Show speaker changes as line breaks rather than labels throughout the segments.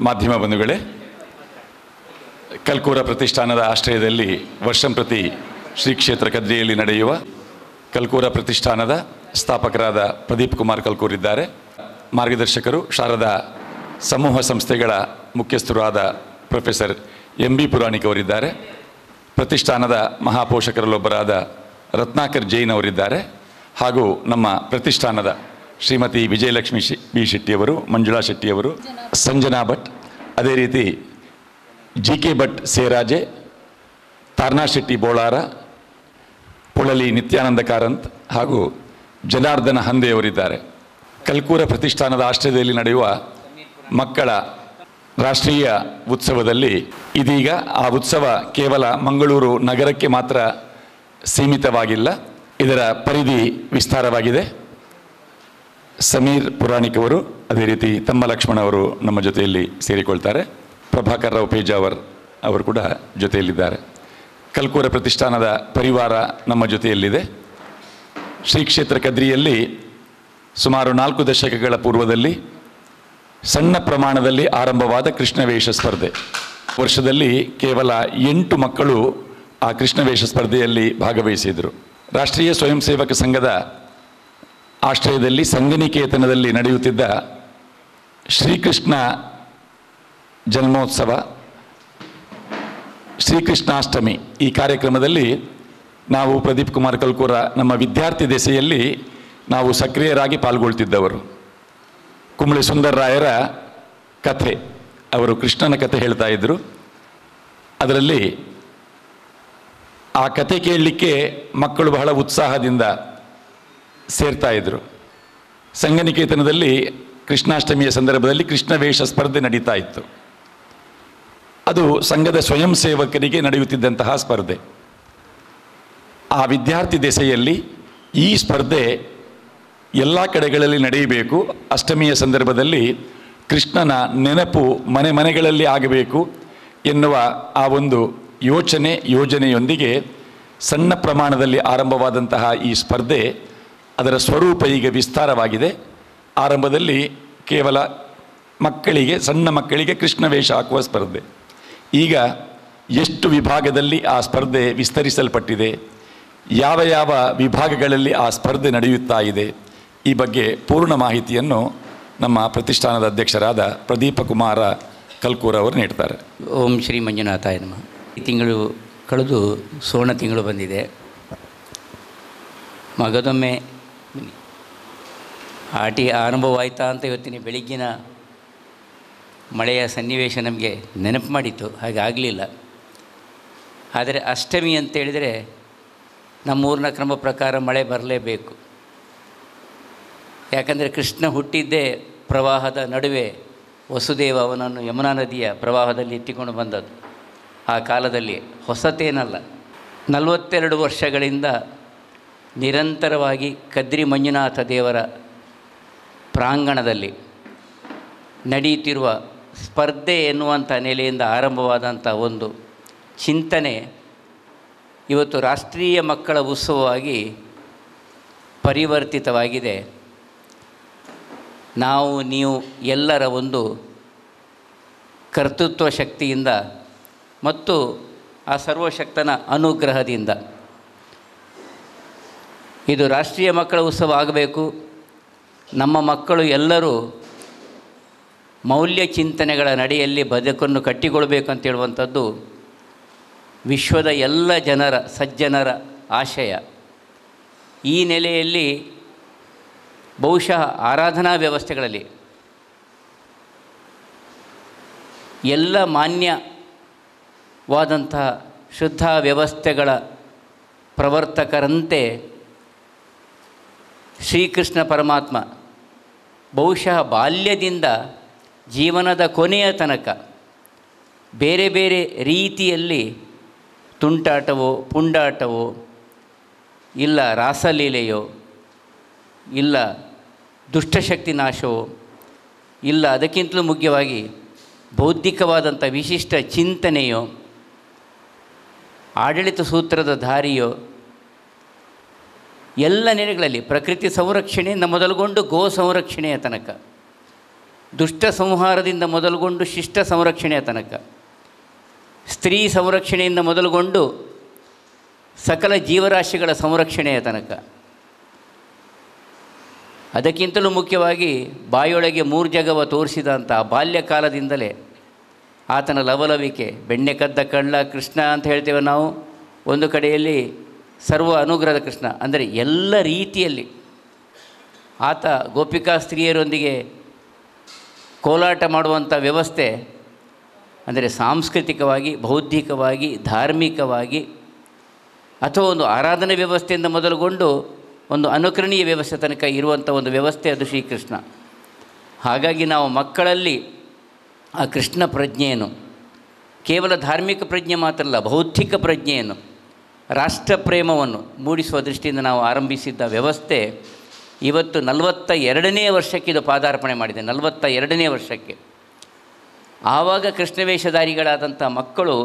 ಮಾಧ್ಯಮ ಬಂಧುಗಳೇ, ಕಲ್ಕೂರ ಪ್ರತಿಷ್ಠಾನದ ಆಶ್ರಯದಲ್ಲಿ ವರ್ಷಂಪ್ರತಿ ಶ್ರೀ ಕ್ಷೇತ್ರ ಕದ್ರಿಯಲ್ಲಿ ನಡೆಯುವ ಕಲ್ಕೂರ ಪ್ರತಿಷ್ಠಾನದ ಸ್ಥಾಪಕರಾದ ಪ್ರದೀಪ್ ಕುಮಾರ್ ಕಲ್ಕೂರ್ ಇದ್ದಾರೆ. ಮಾರ್ಗದರ್ಶಕರು ಶಾರದಾ ಸಮೂಹ ಸಂಸ್ಥೆಗಳ ಮುಖ್ಯಸ್ಥರು ಆದ ಪ್ರೊಫೆಸರ್ ಎಂ.ಬಿ. ಪುರಾಣಿಕ್ ಅವರಿದ್ದಾರೆ. ಪ್ರತಿಷ್ಠಾನದ ಮಹಾಪೋಷಕರಲ್ಲೊಬ್ಬರಾದ ರತ್ನಾಕರ್ ಜೈನ್ ಅವರಿದ್ದಾರೆ. ಹಾಗೂ ನಮ್ಮ ಪ್ರತಿಷ್ಠಾನದ ಶ್ರೀಮತಿ ವಿಜಯಲಕ್ಷ್ಮಿ ಬಿ ಶೆಟ್ಟಿಯವರು, ಮಂಜುಳಾ ಶೆಟ್ಟಿಯವರು, ಸಂಜನಾ ಭಟ್, ಅದೇ ರೀತಿ ಜಿ.ಕೆ. ಭಟ್ ಸೇರಾಜೆ, ತಾರ್ನಾ ಶೆಟ್ಟಿ ಬೋಳಾರ, ಪೊಳಲಿ ನಿತ್ಯಾನಂದ ಕಾರಂತ್ ಹಾಗೂ ಜನಾರ್ದನ ಹಂದೆಯವರಿದ್ದಾರೆ. ಕಲ್ಕೂರ ಪ್ರತಿಷ್ಠಾನದ ಆಶ್ರಯದಲ್ಲಿ ನಡೆಯುವ ಮಕ್ಕಳ ರಾಷ್ಟ್ರೀಯ ಉತ್ಸವದಲ್ಲಿ ಇದೀಗ ಆ ಉತ್ಸವ ಕೇವಲ ಮಂಗಳೂರು ನಗರಕ್ಕೆ ಮಾತ್ರ ಸೀಮಿತವಾಗಿಲ್ಲ, ಇದರ ಪರಿಧಿ ವಿಸ್ತಾರವಾಗಿದೆ. ಸಮೀರ್ ಪುರಾಣಿಕ್ ಅವರು, ಅದೇ ರೀತಿ ತಮ್ಮ ಲಕ್ಷ್ಮಣ ಅವರು ನಮ್ಮ ಜೊತೆಯಲ್ಲಿ ಸೇರಿಕೊಳ್ತಾರೆ. ಪ್ರಭಾಕರ್ ರಾವ್ ಪೇಜಾವರ್ ಅವರು ಕೂಡ ಜೊತೆಯಲ್ಲಿದ್ದಾರೆ. ಕಲ್ಕೂರ ಪ್ರತಿಷ್ಠಾನದ ಪರಿವಾರ ನಮ್ಮ ಜೊತೆಯಲ್ಲಿದೆ. ಶ್ರೀ ಕ್ಷೇತ್ರ ಕದ್ರಿಯಲ್ಲಿ ಸುಮಾರು 4 ದಶಕಗಳ ಪೂರ್ವದಲ್ಲಿ ಸಣ್ಣ ಪ್ರಮಾಣದಲ್ಲಿ ಆರಂಭವಾದ ಕೃಷ್ಣವೇಷ ಸ್ಪರ್ಧೆ. ವರ್ಷದಲ್ಲಿ ಕೇವಲ 8 ಮಕ್ಕಳು ಆ ಕೃಷ್ಣವೇಷ ಸ್ಪರ್ಧೆಯಲ್ಲಿ ಭಾಗವಹಿಸಿದರು. ರಾಷ್ಟ್ರೀಯ ಸ್ವಯಂ ಸೇವಕ ಸಂಘದ ಆಶ್ರಯದಲ್ಲಿ ಸಂಘನಿಕೇತನದಲ್ಲಿ ನಡೆಯುತ್ತಿದ್ದ ಶ್ರೀಕೃಷ್ಣ ಜನ್ಮೋತ್ಸವ, ಶ್ರೀಕೃಷ್ಣಾಷ್ಟಮಿ ಈ ಕಾರ್ಯಕ್ರಮದಲ್ಲಿ ನಾವು ಪ್ರದೀಪ್ ಕುಮಾರ್ ಕಲ್ಕೂರ ನಮ್ಮ ವಿದ್ಯಾರ್ಥಿ ದೆಸೆಯಲ್ಲಿ ನಾವು ಸಕ್ರಿಯರಾಗಿ ಪಾಲ್ಗೊಳ್ತಿದ್ದವರು. ಕುಂಬಳೆ ಸುಂದರ್ ರಾಯರ ಕಥೆ, ಅವರು ಕೃಷ್ಣನ ಕಥೆ ಹೇಳ್ತಾ ಇದ್ದರು. ಅದರಲ್ಲಿ ಆ ಕಥೆ ಕೇಳಲಿಕ್ಕೆ ಮಕ್ಕಳು ಬಹಳ ಉತ್ಸಾಹದಿಂದ ಸೇರ್ತಾ ಇದ್ದರು. ಸಂಘನಿಕೇತನದಲ್ಲಿ ಕೃಷ್ಣಾಷ್ಟಮಿಯ ಸಂದರ್ಭದಲ್ಲಿ ಕೃಷ್ಣವೇಷ ಸ್ಪರ್ಧೆ ನಡೀತಾ ಇತ್ತು. ಅದು ಸಂಘದ ಸ್ವಯಂ ಸೇವಕರಿಗೆ ನಡೆಯುತ್ತಿದ್ದಂತಹ ಸ್ಪರ್ಧೆ. ಆ ವಿದ್ಯಾರ್ಥಿ ದೆಸೆಯಲ್ಲಿ ಈ ಸ್ಪರ್ಧೆ ಎಲ್ಲ ಕಡೆಗಳಲ್ಲಿ ನಡೆಯಬೇಕು, ಅಷ್ಟಮಿಯ ಸಂದರ್ಭದಲ್ಲಿ ಕೃಷ್ಣನ ನೆನಪು ಮನೆ ಮನೆಗಳಲ್ಲಿ ಆಗಬೇಕು ಎನ್ನುವ ಆ ಒಂದು ಯೋಜನೆಯೊಂದಿಗೆ ಸಣ್ಣ ಪ್ರಮಾಣದಲ್ಲಿ ಆರಂಭವಾದಂತಹ ಈ ಸ್ಪರ್ಧೆ ಅದರ ಸ್ವರೂಪ ಈಗ ವಿಸ್ತಾರವಾಗಿದೆ. ಆರಂಭದಲ್ಲಿ ಕೇವಲ ಸಣ್ಣ ಮಕ್ಕಳಿಗೆ ಕೃಷ್ಣವೇಷ ಹಾಕುವ ಸ್ಪರ್ಧೆ. ಈಗ ಎಷ್ಟು ವಿಭಾಗದಲ್ಲಿ ಆ ಸ್ಪರ್ಧೆ ವಿಸ್ತರಿಸಲ್ಪಟ್ಟಿದೆ, ಯಾವ ಯಾವ ವಿಭಾಗಗಳಲ್ಲಿ ಆ ಸ್ಪರ್ಧೆ ನಡೆಯುತ್ತಾ ಇದೆ, ಈ ಬಗ್ಗೆ ಪೂರ್ಣ ಮಾಹಿತಿಯನ್ನು ನಮ್ಮ ಪ್ರತಿಷ್ಠಾನದ ಅಧ್ಯಕ್ಷರಾದ ಪ್ರದೀಪ ಕುಮಾರ ಕಲ್ಕೂರ್ ಅವರು ನೀಡ್ತಾರೆ.
ಓಂ ಶ್ರೀ ಮಂಜುನಾಥಾಯ ನಮಃ. ಈ ತಿಂಗಳು ಕಳೆದು ಸುವರ್ಣ ತಿಂಗಳು ಬಂದಿದೆ. ಮಗದೊಮ್ಮೆ ಆಟಿ ಆರಂಭವಾಯ್ತಾ ಅಂತ ಇವತ್ತಿನ ಬೆಳಗ್ಗಿನ ಮಳೆಯ ಸನ್ನಿವೇಶ ನಮಗೆ ನೆನಪು ಮಾಡಿತ್ತು, ಹಾಗೆ ಆಗಲಿಲ್ಲ. ಆದರೆ ಅಷ್ಟಮಿ ಅಂತೇಳಿದರೆ ನಮ್ಮೂರಿನ ಕ್ರಮ ಪ್ರಕಾರ ಮಳೆ ಬರಲೇಬೇಕು. ಯಾಕಂದರೆ ಕೃಷ್ಣ ಹುಟ್ಟಿದ್ದೇ ಪ್ರವಾಹದ ನಡುವೆ, ವಸುದೇವ ಅವನನ್ನು ಯಮುನಾ ನದಿಯ ಪ್ರವಾಹದಲ್ಲಿ ಎತ್ತಿಕೊಂಡು ಬಂದದ್ದು. ಆ ಕಾಲದಲ್ಲಿ ಹೊಸತೇನಲ್ಲ, 42 ವರ್ಷಗಳಿಂದ ನಿರಂತರವಾಗಿ ಕದ್ರಿ ಮಂಜುನಾಥ ದೇವರ ಪ್ರಾಂಗಣದಲ್ಲಿ ನಡೆಯುತ್ತಿರುವ ಸ್ಪರ್ಧೆ ಎನ್ನುವಂಥ ನೆಲೆಯಿಂದ ಆರಂಭವಾದಂಥ ಒಂದು ಚಿಂತನೆ ಇವತ್ತು ರಾಷ್ಟ್ರೀಯ ಮಕ್ಕಳ ಉತ್ಸವವಾಗಿ ಪರಿವರ್ತಿತವಾಗಿದೆ. ನಾವು ನೀವು ಎಲ್ಲರ ಒಂದು ಕರ್ತೃತ್ವ ಶಕ್ತಿಯಿಂದ ಮತ್ತು ಆ ಸರ್ವಶಕ್ತನ ಅನುಗ್ರಹದಿಂದ ಇದು ರಾಷ್ಟ್ರೀಯ ಮಕ್ಕಳ ಉತ್ಸವ ಆಗಬೇಕು. ನಮ್ಮ ಮಕ್ಕಳು ಎಲ್ಲರೂ ಮೌಲ್ಯ ಚಿಂತನೆಗಳ ನಡೆಯಲ್ಲಿ ಬದುಕನ್ನು ಕಟ್ಟಿಕೊಳ್ಬೇಕು ಅಂತೇಳುವಂಥದ್ದು ವಿಶ್ವದ ಎಲ್ಲ ಜನರ ಸಜ್ಜನರ ಆಶಯ. ಈ ನೆಲೆಯಲ್ಲಿ ಬಹುಶಃ ಆರಾಧನಾ ವ್ಯವಸ್ಥೆಗಳಲ್ಲಿ ಎಲ್ಲ ಮಾನ್ಯವಾದಂತಹ ಶುದ್ಧ ವ್ಯವಸ್ಥೆಗಳ ಪ್ರವರ್ತಕರಂತೆ ಶ್ರೀಕೃಷ್ಣ ಪರಮಾತ್ಮ ಬಹುಶಃ ಬಾಲ್ಯದಿಂದ ಜೀವನದ ಕೊನೆಯ ತನಕ ಬೇರೆ ಬೇರೆ ರೀತಿಯಲ್ಲಿ ತುಂಟಾಟವೋ ಪುಂಡಾಟವೋ ಇಲ್ಲ ರಾಸಲೀಲೆಯೋ ಇಲ್ಲ ದುಷ್ಟಶಕ್ತಿ ನಾಶವೋ ಇಲ್ಲ ಅದಕ್ಕಿಂತಲೂ ಮುಖ್ಯವಾಗಿ ಬೌದ್ಧಿಕವಾದಂಥ ವಿಶಿಷ್ಟ ಚಿಂತನೆಯೋ ಆಡಳಿತ ಸೂತ್ರದ ದಾರಿಯೋ ಎಲ್ಲ ನೆಲೆಗಳಲ್ಲಿ ಪ್ರಕೃತಿ ಸಂರಕ್ಷಣೆಯಿಂದ ಮೊದಲುಗೊಂಡು ಗೋ ಸಂರಕ್ಷಣೆಯ ತನಕ ದುಷ್ಟ ಸಂಹಾರದಿಂದ ಮೊದಲುಗೊಂಡು ಶಿಷ್ಟ ಸಂರಕ್ಷಣೆಯ ತನಕ, ಸ್ತ್ರೀ ಸಂರಕ್ಷಣೆಯಿಂದ ಮೊದಲುಗೊಂಡು ಸಕಲ ಜೀವರಾಶಿಗಳ ಸಂರಕ್ಷಣೆಯ ತನಕ, ಅದಕ್ಕಿಂತಲೂ ಮುಖ್ಯವಾಗಿ ಬಾಯೊಳಗೆ ಮೂರು ಜಗವ ತೋರಿಸಿದಂಥ ಬಾಲ್ಯಕಾಲದಿಂದಲೇ ಆತನ ಲವಲವಿಕೆ, ಬೆಣ್ಣೆ ಕದ್ದ ಕಳ್ಳ ಕೃಷ್ಣ ಅಂತ ಹೇಳ್ತೇವೆ ನಾವು, ಒಂದು ಕಡೆಯಲ್ಲಿ ಸರ್ವ ಅನುಗ್ರಹದ ಕೃಷ್ಣ, ಅಂದರೆ ಎಲ್ಲ ರೀತಿಯಲ್ಲಿ ಆತ ಗೋಪಿಕಾ ಸ್ತ್ರೀಯರೊಂದಿಗೆ ಕೋಲಾಟ ಮಾಡುವಂಥ ವ್ಯವಸ್ಥೆ, ಅಂದರೆ ಸಾಂಸ್ಕೃತಿಕವಾಗಿ, ಬೌದ್ಧಿಕವಾಗಿ, ಧಾರ್ಮಿಕವಾಗಿ, ಅಥವಾ ಒಂದು ಆರಾಧನಾ ವ್ಯವಸ್ಥೆಯಿಂದ ಮೊದಲುಗೊಂಡು ಒಂದು ಅನುಕರಣೀಯ ವ್ಯವಸ್ಥೆ ತನಕ ಇರುವಂಥ ಒಂದು ವ್ಯವಸ್ಥೆ ಅದು ಶ್ರೀಕೃಷ್ಣ. ಹಾಗಾಗಿ ನಾವು ಮಕ್ಕಳಲ್ಲಿ ಆ ಕೃಷ್ಣ ಪ್ರಜ್ಞೆಯನ್ನು, ಕೇವಲ ಧಾರ್ಮಿಕ ಪ್ರಜ್ಞೆ ಮಾತ್ರ ಅಲ್ಲ, ಬೌದ್ಧಿಕ ಪ್ರಜ್ಞೆಯನ್ನು, ರಾಷ್ಟ್ರಪ್ರೇಮವನ್ನು ಮೂಡಿಸುವ ದೃಷ್ಟಿಯಿಂದ ನಾವು ಆರಂಭಿಸಿದ್ದ ವ್ಯವಸ್ಥೆ ಇವತ್ತು 42ನೇ ವರ್ಷಕ್ಕೆ ಇದು ಪಾದಾರ್ಪಣೆ ಮಾಡಿದೆ. 42ನೇ ವರ್ಷಕ್ಕೆ. ಆವಾಗ ಕೃಷ್ಣವೇಷಧಾರಿಗಳಾದಂಥ ಮಕ್ಕಳು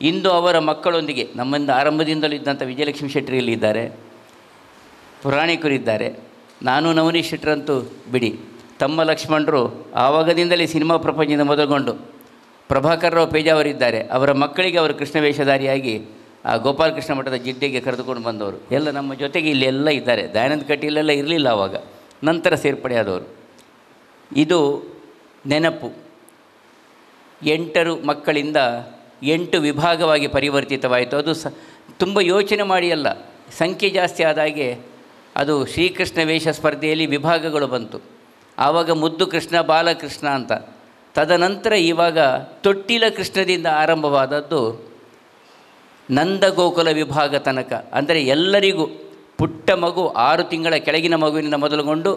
ಇಂದು ಅವರ ಮಕ್ಕಳೊಂದಿಗೆ ನಮ್ಮಿಂದ ಆರಂಭದಿಂದಲೂ ಇದ್ದಂಥ ವಿಜಯಲಕ್ಷ್ಮಿ ಶೆಟ್ಟರಿಯಲ್ಲಿ ಇದ್ದಾರೆ, ಪುರಾಣಿಕರಿದ್ದಾರೆ, ನಾನು ನವನೀಶ್ ಶೆಟ್ಟರಂತೂ ಬಿಡಿ, ತಮ್ಮ ಲಕ್ಷ್ಮಣರು ಆವಾಗದಿಂದಲೇ ಸಿನಿಮಾ ಪ್ರಪಂಚದಿಂದ ಮೊದಲುಗೊಂಡು ಪ್ರಭಾಕರರಾವ್ ಪೇಜಾವರಿದ್ದಾರೆ, ಅವರ ಮಕ್ಕಳಿಗೆ ಅವರು ಕೃಷ್ಣವೇಷಧಾರಿಯಾಗಿ ಆ ಗೋಪಾಲಕೃಷ್ಣ ಮಠದ ಜಿಡ್ಡೆಗೆ ಕರೆದುಕೊಂಡು ಬಂದವರು ಎಲ್ಲ ನಮ್ಮ ಜೊತೆಗೆ ಇಲ್ಲೆಲ್ಲ ಇದ್ದಾರೆ. ದಯಾನಂದ ಕಟೀಲೆಲ್ಲ ಇರಲಿಲ್ಲ ಆವಾಗ, ನಂತರ ಸೇರ್ಪಡೆಯಾದವರು. ಇದು ನೆನಪು 8 ಮಕ್ಕಳಿಂದ 8 ವಿಭಾಗವಾಗಿ ಪರಿವರ್ತಿತವಾಯಿತು. ಅದು ತುಂಬ ಯೋಚನೆ ಮಾಡಿ ಅಲ್ಲ, ಸಂಖ್ಯೆ ಜಾಸ್ತಿ ಆದಾಗೆ ಅದು ಶ್ರೀಕೃಷ್ಣ ವೇಷ ಸ್ಪರ್ಧೆಯಲ್ಲಿ ವಿಭಾಗಗಳು ಬಂತು. ಆವಾಗ ಮುದ್ದು ಕೃಷ್ಣ, ಬಾಲಕೃಷ್ಣ ಅಂತ. ತದನಂತರ ಇವಾಗ ತೊಟ್ಟಿಲ ಕೃಷ್ಣದಿಂದ ಆರಂಭವಾದದ್ದು ನಂದಗೋಕುಲ ವಿಭಾಗ ತನಕ, ಅಂದರೆ ಎಲ್ಲರಿಗೂ ಪುಟ್ಟ ಮಗು 6 ತಿಂಗಳ ಕೆಳಗಿನ ಮಗುವಿನಿಂದ ಮೊದಲುಗೊಂಡು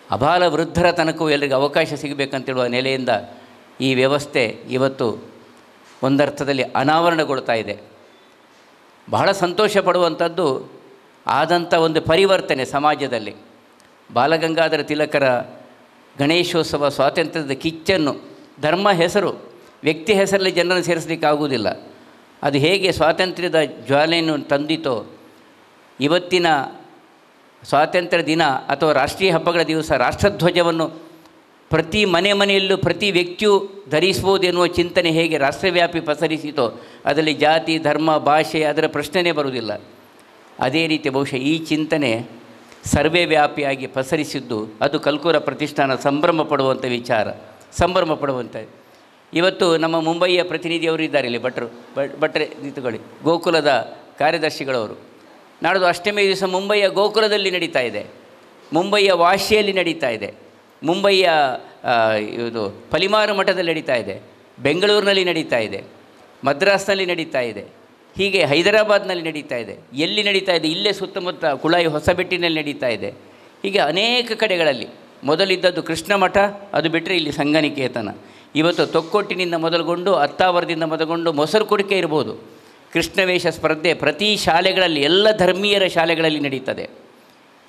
ಅಬಾಲ ವೃದ್ಧರ ತನಕವೂ ಎಲ್ಲರಿಗೂ ಅವಕಾಶ ಸಿಗಬೇಕಂತೇಳುವ ನೆಲೆಯಿಂದ ಈ ವ್ಯವಸ್ಥೆ ಇವತ್ತು ಒಂದರ್ಥದಲ್ಲಿ ಅನಾವರಣಗೊಳ್ತಾ ಇದೆ. ಬಹಳ ಸಂತೋಷ ಪಡುವಂಥದ್ದು ಆದಂಥ ಒಂದು ಪರಿವರ್ತನೆ ಸಮಾಜದಲ್ಲಿ. ಬಾಲಗಂಗಾಧರ ತಿಲಕರ ಗಣೇಶೋತ್ಸವ, ಸ್ವಾತಂತ್ರ್ಯದ ಕಿಚ್ಚನ್ನು, ಧರ್ಮ ಹೆಸರು, ವ್ಯಕ್ತಿ ಹೆಸರಲ್ಲಿ ಜನರನ್ನು ಸೇರಿಸಲಿಕ್ಕೆ ಆಗುವುದಿಲ್ಲ. ಅದು ಹೇಗೆ ಸ್ವಾತಂತ್ರ್ಯದ ಜ್ವಾಲೆಯನ್ನು ತಂದಿತೋ, ಇವತ್ತಿನ ಸ್ವಾತಂತ್ರ್ಯ ದಿನ ಅಥವಾ ರಾಷ್ಟ್ರೀಯ ಹಬ್ಬಗಳ ದಿವಸ ರಾಷ್ಟ್ರಧ್ವಜವನ್ನು ಪ್ರತಿ ಮನೆಯಲ್ಲೂ ಪ್ರತಿ ವ್ಯಕ್ತಿಯೂ ಧರಿಸ್ಬೋದು ಎನ್ನುವ ಚಿಂತನೆ ಹೇಗೆ ರಾಷ್ಟ್ರವ್ಯಾಪಿ ಪಸರಿಸಿತೋ, ಅದರಲ್ಲಿ ಜಾತಿ, ಧರ್ಮ, ಭಾಷೆ ಅದರ ಪ್ರಶ್ನೆಯೇ ಬರುವುದಿಲ್ಲ. ಅದೇ ರೀತಿ ಬಹುಶಃ ಈ ಚಿಂತನೆ ಸರ್ವೇವ್ಯಾಪಿಯಾಗಿ ಪಸರಿಸಿದ್ದು ಅದು ಕಲ್ಕೂರ ಪ್ರತಿಷ್ಠಾನ ಸಂಭ್ರಮ ಪಡುವಂಥ ವಿಚಾರ, ಸಂಭ್ರಮ ಪಡುವಂಥ. ಇವತ್ತು ನಮ್ಮ ಮುಂಬಯಿಯ ಪ್ರತಿನಿಧಿಯವರು ಇದ್ದಾರೆ ಇಲ್ಲಿ, ಭಟ್ರೆ ನಿಂತುಕೊಳ್ಳಿ, ಗೋಕುಲದ ಕಾರ್ಯದರ್ಶಿಗಳವರು. ನಾಡ್ದು ಅಷ್ಟಮಿ ದಿವಸ ಮುಂಬಯಿಯ ಗೋಕುಲದಲ್ಲಿ ನಡೀತಾ ಇದೆ, ಮುಂಬಯಿಯ ವಾಶಿಯಲ್ಲಿ ನಡೀತಾ ಇದೆ, ಮುಂಬಯಿಯ ಇದು ಪಲಿಮಾರು ಮಠದಲ್ಲಿ ನಡೀತಾ ಇದೆ, ಬೆಂಗಳೂರಿನಲ್ಲಿ ನಡೀತಾ ಇದೆ, ಮದ್ರಾಸ್ನಲ್ಲಿ ನಡೀತಾ ಇದೆ, ಹೀಗೆ ಹೈದರಾಬಾದ್ನಲ್ಲಿ ನಡೀತಾ ಇದೆ. ಎಲ್ಲಿ ನಡೀತಾ ಇದೆ? ಇಲ್ಲೇ ಸುತ್ತಮುತ್ತ ಕುಳಾಯಿ ಹೊಸಬೆಟ್ಟಿನಲ್ಲಿ ನಡೀತಾ ಇದೆ. ಹೀಗೆ ಅನೇಕ ಕಡೆಗಳಲ್ಲಿ ಮೊದಲಿದ್ದದ್ದು ಕೃಷ್ಣ ಮಠ, ಅದು ಬಿಟ್ಟರೆ ಇಲ್ಲಿ ಸಂಘನಿಕೇತನ. ಇವತ್ತು ತೊಕ್ಕೊಟ್ಟಿನಿಂದ ಮೊದಲುಗೊಂಡು ಅತ್ತಾವರದಿಂದ ಮೊದಲುಗೊಂಡು ಮೊಸರು ಕುಡಿಕೆ ಇರ್ಬೋದು. ಕೃಷ್ಣವೇಷ ಸ್ಪರ್ಧೆ ಪ್ರತಿ ಶಾಲೆಗಳಲ್ಲಿ, ಎಲ್ಲ ಧರ್ಮೀಯರ ಶಾಲೆಗಳಲ್ಲಿ ನಡೀತದೆ.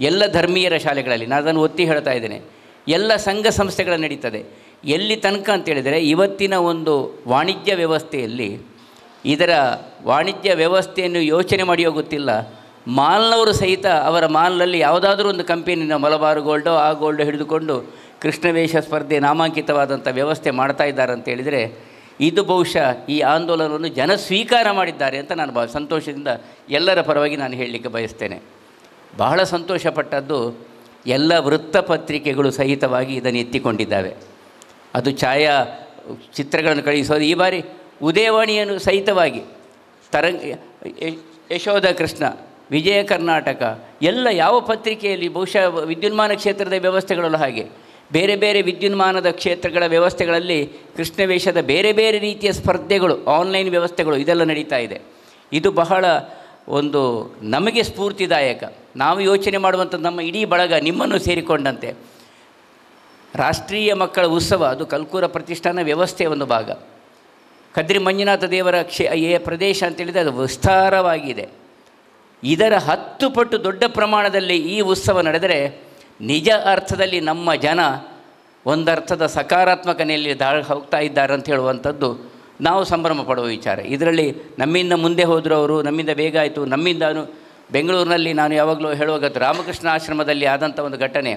ಎಲ್ಲ ಧರ್ಮೀಯರ ಶಾಲೆಗಳಲ್ಲಿ, ನಾನು ಅದನ್ನು ಒತ್ತಿ ಹೇಳ್ತಾ ಇದ್ದೇನೆ. ಎಲ್ಲ ಸಂಘ ಸಂಸ್ಥೆಗಳು ನಡೀತದೆ. ಎಲ್ಲಿ ತನಕ ಅಂತೇಳಿದರೆ, ಇವತ್ತಿನ ಒಂದು ವಾಣಿಜ್ಯ ವ್ಯವಸ್ಥೆಯಲ್ಲಿ ಇದರ ವಾಣಿಜ್ಯ ವ್ಯವಸ್ಥೆಯನ್ನು ಯೋಚನೆ ಮಾಡಿಯೋ ಗೊತ್ತಿಲ್ಲ, ಮಾಲ್ನವರು ಸಹಿತ ಅವರ ಮಾಲ್ನಲ್ಲಿ ಯಾವುದಾದ್ರೂ ಒಂದು ಕಂಪನಿನ ಮಲಬಾರ್ ಗೋಲ್ಡೋ ಆ ಗೋಲ್ಡೋ ಹಿಡಿದುಕೊಂಡು ಕೃಷ್ಣವೇಷ ಸ್ಪರ್ಧೆ ನಾಮಾಂಕಿತವಾದಂಥ ವ್ಯವಸ್ಥೆ ಮಾಡ್ತಾ ಇದ್ದಾರೆ ಅಂತೇಳಿದರೆ, ಇದು ಬಹುಶಃ ಈ ಆಂದೋಲನವನ್ನು ಜನ ಸ್ವೀಕಾರ ಮಾಡಿದ್ದಾರೆ ಅಂತ ನಾನು ಸಂತೋಷದಿಂದ ಎಲ್ಲರ ಪರವಾಗಿ ನಾನು ಹೇಳಲಿಕ್ಕೆ ಬಯಸ್ತೇನೆ. ಬಹಳ ಸಂತೋಷಪಟ್ಟದ್ದು ಎಲ್ಲ ವೃತ್ತಪತ್ರಿಕೆಗಳು ಸಹಿತವಾಗಿ ಇದನ್ನು ಎತ್ತಿಕೊಂಡಿದ್ದಾವೆ. ಅದು ಛಾಯಾ ಚಿತ್ರಗಳನ್ನು ಕಳುಹಿಸೋದು, ಈ ಬಾರಿ ಉದಯವಾಣಿಯನ್ನು ಸಹಿತವಾಗಿ ಯಶೋಧ ಕೃಷ್ಣ, ವಿಜಯ ಕರ್ನಾಟಕ ಎಲ್ಲ ಯಾವ ಪತ್ರಿಕೆಯಲ್ಲಿ ಬಹುಶಃ ವಿದ್ಯುನ್ಮಾನ ಕ್ಷೇತ್ರದ ವ್ಯವಸ್ಥೆಗಳೆಲ್ಲ ಹಾಗೆ ಬೇರೆ ಬೇರೆ ವಿದ್ಯುನ್ಮಾನದ ಕ್ಷೇತ್ರಗಳ ವ್ಯವಸ್ಥೆಗಳಲ್ಲಿ ಕೃಷ್ಣವೇಷದ ಬೇರೆ ಬೇರೆ ರೀತಿಯ ಸ್ಪರ್ಧೆಗಳು, ಆನ್ಲೈನ್ ವ್ಯವಸ್ಥೆಗಳು ಇದೆಲ್ಲ ನಡೀತಾ ಇದೆ. ಇದು ಬಹಳ ಒಂದು ನಮಗೆ ಸ್ಫೂರ್ತಿದಾಯಕ. ನಾವು ಯೋಚನೆ ಮಾಡುವಂಥದ್ದು ನಮ್ಮ ಇಡೀ ಬಳಗ ನಿಮ್ಮನ್ನು ಸೇರಿಕೊಂಡಂತೆ ರಾಷ್ಟ್ರೀಯ ಮಕ್ಕಳ ಉತ್ಸವ, ಅದು ಕಲ್ಕೂರ ಪ್ರತಿಷ್ಠಾನ ವ್ಯವಸ್ಥೆಯ ಒಂದು ಭಾಗ. ಕದ್ರಿ ಮಂಜುನಾಥ ದೇವರ ಪ್ರದೇಶ ಅಂತೇಳಿದರೆ ಅದು ವಿಸ್ತಾರವಾಗಿದೆ. ಇದರ 10 ಪಟ್ಟು ದೊಡ್ಡ ಪ್ರಮಾಣದಲ್ಲಿ ಈ ಉತ್ಸವ ನಡೆದರೆ ನಿಜ ಅರ್ಥದಲ್ಲಿ ನಮ್ಮ ಜನ ಒಂದರ್ಥದ ಸಕಾರಾತ್ಮಕ ನೆಲೆಯಲ್ಲಿ ಹೋಗ್ತಾ ಇದ್ದಾರೆ ಅಂತ ಹೇಳುವಂಥದ್ದು ನಾವು ಸಂಭ್ರಮ ಪಡುವ ವಿಚಾರ. ಇದರಲ್ಲಿ ನಮ್ಮಿಂದ ಮುಂದೆ ಹೋದರು ಅವರು, ನಮ್ಮಿಂದ ಬೇಗ ಆಯಿತು. ನಮ್ಮಿಂದ ಬೆಂಗಳೂರಿನಲ್ಲಿ ನಾನು ಯಾವಾಗಲೂ ಹೇಳುವಾಗ ರಾಮಕೃಷ್ಣ ಆಶ್ರಮದಲ್ಲಿ ಆದಂಥ ಒಂದು ಘಟನೆ,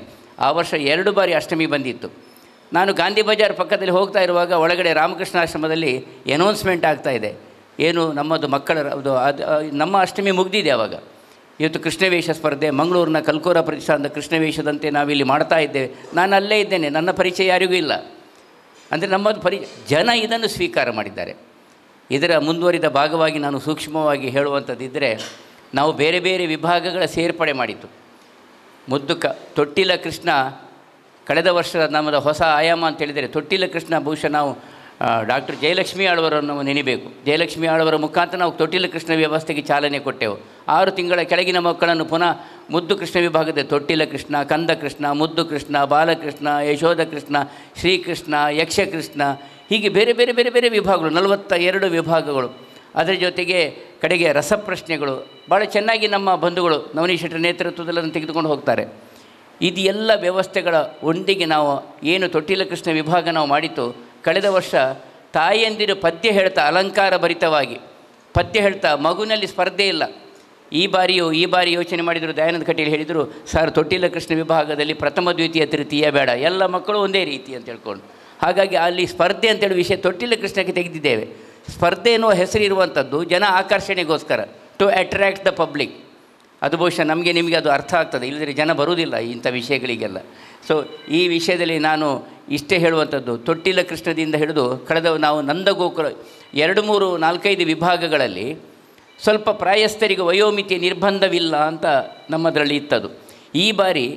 ಆ ವರ್ಷ 2 ಬಾರಿ ಅಷ್ಟಮಿ ಬಂದಿತ್ತು. ನಾನು ಗಾಂಧಿ ಬಜಾರ್ ಪಕ್ಕದಲ್ಲಿ ಹೋಗ್ತಾ ಇರುವಾಗ ಒಳಗಡೆ ರಾಮಕೃಷ್ಣ ಆಶ್ರಮದಲ್ಲಿ ಅನೌನ್ಸ್ಮೆಂಟ್ ಆಗ್ತಾಯಿದೆ, ಏನು ನಮ್ಮದು ಮಕ್ಕಳ ಅದು ನಮ್ಮ ಅಷ್ಟಮಿ ಮುಗ್ದಿದೆ ಆವಾಗ. ಇವತ್ತು ಕೃಷ್ಣವೇಷ ಸ್ಪರ್ಧೆ ಮಂಗಳೂರಿನ ಕಲ್ಕೋರ ಪ್ರತಿಷ್ಠಾನದ ಕೃಷ್ಣವೇಷದಂತೆ ನಾವಿಲ್ಲಿ ಮಾಡ್ತಾ ಇದ್ದೇವೆ. ನಾನು ಅಲ್ಲೇ ಇದ್ದೇನೆ, ನನ್ನ ಪರಿಚಯ ಯಾರಿಗೂ ಇಲ್ಲ. ಅಂದರೆ ನಮ್ಮದು ಜನ ಇದನ್ನು ಸ್ವೀಕಾರ ಮಾಡಿದ್ದಾರೆ. ಇದರ ಮುಂದುವರಿದ ಭಾಗವಾಗಿ ನಾನು ಸೂಕ್ಷ್ಮವಾಗಿ ಹೇಳುವಂಥದ್ದಿದ್ದರೆ, ನಾವು ಬೇರೆ ಬೇರೆ ವಿಭಾಗಗಳ ಸೇರ್ಪಡೆ ಮಾಡಿತ್ತು. ತೊಟ್ಟಿಲ ಕೃಷ್ಣ ಕಳೆದ ವರ್ಷದ ನಮ್ಮದು ಹೊಸ ಆಯಾಮ ಅಂತೇಳಿದರೆ, ತೊಟ್ಟಿಲ ಕೃಷ್ಣ ಬಹುಶಃ ನಾವು ಡಾಕ್ಟರ್ ಜಯಲಕ್ಷ್ಮಿ ಆಳ್ವರನ್ನು ನೆನೆಯಬೇಕು. ಜಯಲಕ್ಷ್ಮಿ ಆಳ್ವರ ಮುಖಾಂತರ ನಾವು ತೊಟ್ಟಿಲ ಕೃಷ್ಣ ವ್ಯವಸ್ಥೆಗೆ ಚಾಲನೆ ಕೊಟ್ಟೆವು. 6 ತಿಂಗಳ ಕೆಳಗಿನ ಮಕ್ಕಳನ್ನು ಪುನಃ ಮುದ್ದು ಕೃಷ್ಣ ವಿಭಾಗದ ತೊಟ್ಟಿಲ ಕೃಷ್ಣ, ಕಂದ ಕೃಷ್ಣ, ಮುದ್ದು ಕೃಷ್ಣ, ಬಾಲಕೃಷ್ಣ, ಯಶೋಧ ಕೃಷ್ಣ, ಶ್ರೀಕೃಷ್ಣ, ಯಕ್ಷಕೃಷ್ಣ, ಹೀಗೆ ಬೇರೆ ಬೇರೆ ಬೇರೆ ಬೇರೆ ವಿಭಾಗಗಳು, 42 ವಿಭಾಗಗಳು. ಅದರ ಜೊತೆಗೆ ಕಡೆಗೆ ರಸಪ್ರಶ್ನೆಗಳು ಭಾಳ ಚೆನ್ನಾಗಿ ನಮ್ಮ ಬಂಧುಗಳು ನವನೀತ್ ಶೆಟ್ಟರ್ ನೇತೃತ್ವದಲ್ಲಿ ಅದನ್ನು ತೆಗೆದುಕೊಂಡು ಹೋಗ್ತಾರೆ. ಇದು ಎಲ್ಲ ವ್ಯವಸ್ಥೆಗಳ ಒಂದಿಗೆ ನಾವು ಏನು ತೊಟ್ಟಿಲ ಕೃಷ್ಣ ವಿಭಾಗ ನಾವು ಮಾಡಿತ್ತು. ಕಳೆದ ವರ್ಷ ತಾಯಿಯಂದಿರು ಪದ್ಯ ಹೇಳ್ತಾ ಅಲಂಕಾರ ಭರಿತವಾಗಿ ಪದ್ಯ ಹೇಳ್ತಾ ಮಗುವಿನಲ್ಲಿ ಸ್ಪರ್ಧೆ ಇಲ್ಲ. ಈ ಬಾರಿ ಯೋಚನೆ ಮಾಡಿದರು. ದಯಾನಂದ ಕಟೀಲ್ ಹೇಳಿದರು, ಸರ್ ತೊಟ್ಟಿಲ ಕೃಷ್ಣ ವಿಭಾಗದಲ್ಲಿ ಪ್ರಥಮ ದ್ವಿತೀಯ ತೃತೀಯ ಬೇಡ, ಎಲ್ಲ ಮಕ್ಕಳು ಒಂದೇ ರೀತಿ ಅಂತ ಹೇಳ್ಕೊಂಡು. ಹಾಗಾಗಿ ಅಲ್ಲಿ ಸ್ಪರ್ಧೆ ಅಂತೇಳಿ ವಿಷಯ ತೊಟ್ಟಿಲ ಕೃಷ್ಣಕ್ಕೆ ತೆಗೆದಿದ್ದೇವೆ. ಸ್ಪರ್ಧೆ ಎನ್ನುವ ಹೆಸರಿರುವಂಥದ್ದು ಜನ ಆಕರ್ಷಣೆಗೋಸ್ಕರ, ಟು ಅಟ್ರ್ಯಾಕ್ಟ್ ದ ಪಬ್ಲಿಕ್. ಅದು ಬಹುಶಃ ನಿಮಗೆ ಅದು ಅರ್ಥ ಆಗ್ತದೆ, ಇಲ್ಲದ್ರೆ ಜನ ಬರುವುದಿಲ್ಲ ಇಂಥ ವಿಷಯಗಳಿಗೆಲ್ಲ. ಸೊ ಈ ವಿಷಯದಲ್ಲಿ ನಾನು ಇಷ್ಟೇ ಹೇಳುವಂಥದ್ದು, ತೊಟ್ಟಿಲ ಕೃಷ್ಣದಿಂದ ಹಿಡಿದು ಕಳೆದ ನಾವು ನಂದಗೋಕುಲ 2, 3, 4, 5 ವಿಭಾಗಗಳಲ್ಲಿ ಸ್ವಲ್ಪ ಪ್ರಾಯಸ್ಥರಿಗೆ ವಯೋಮಿತಿಯ ನಿರ್ಬಂಧವಿಲ್ಲ ಅಂತ ನಮ್ಮದರಲ್ಲಿ ಇತ್ತದು. ಈ ಬಾರಿ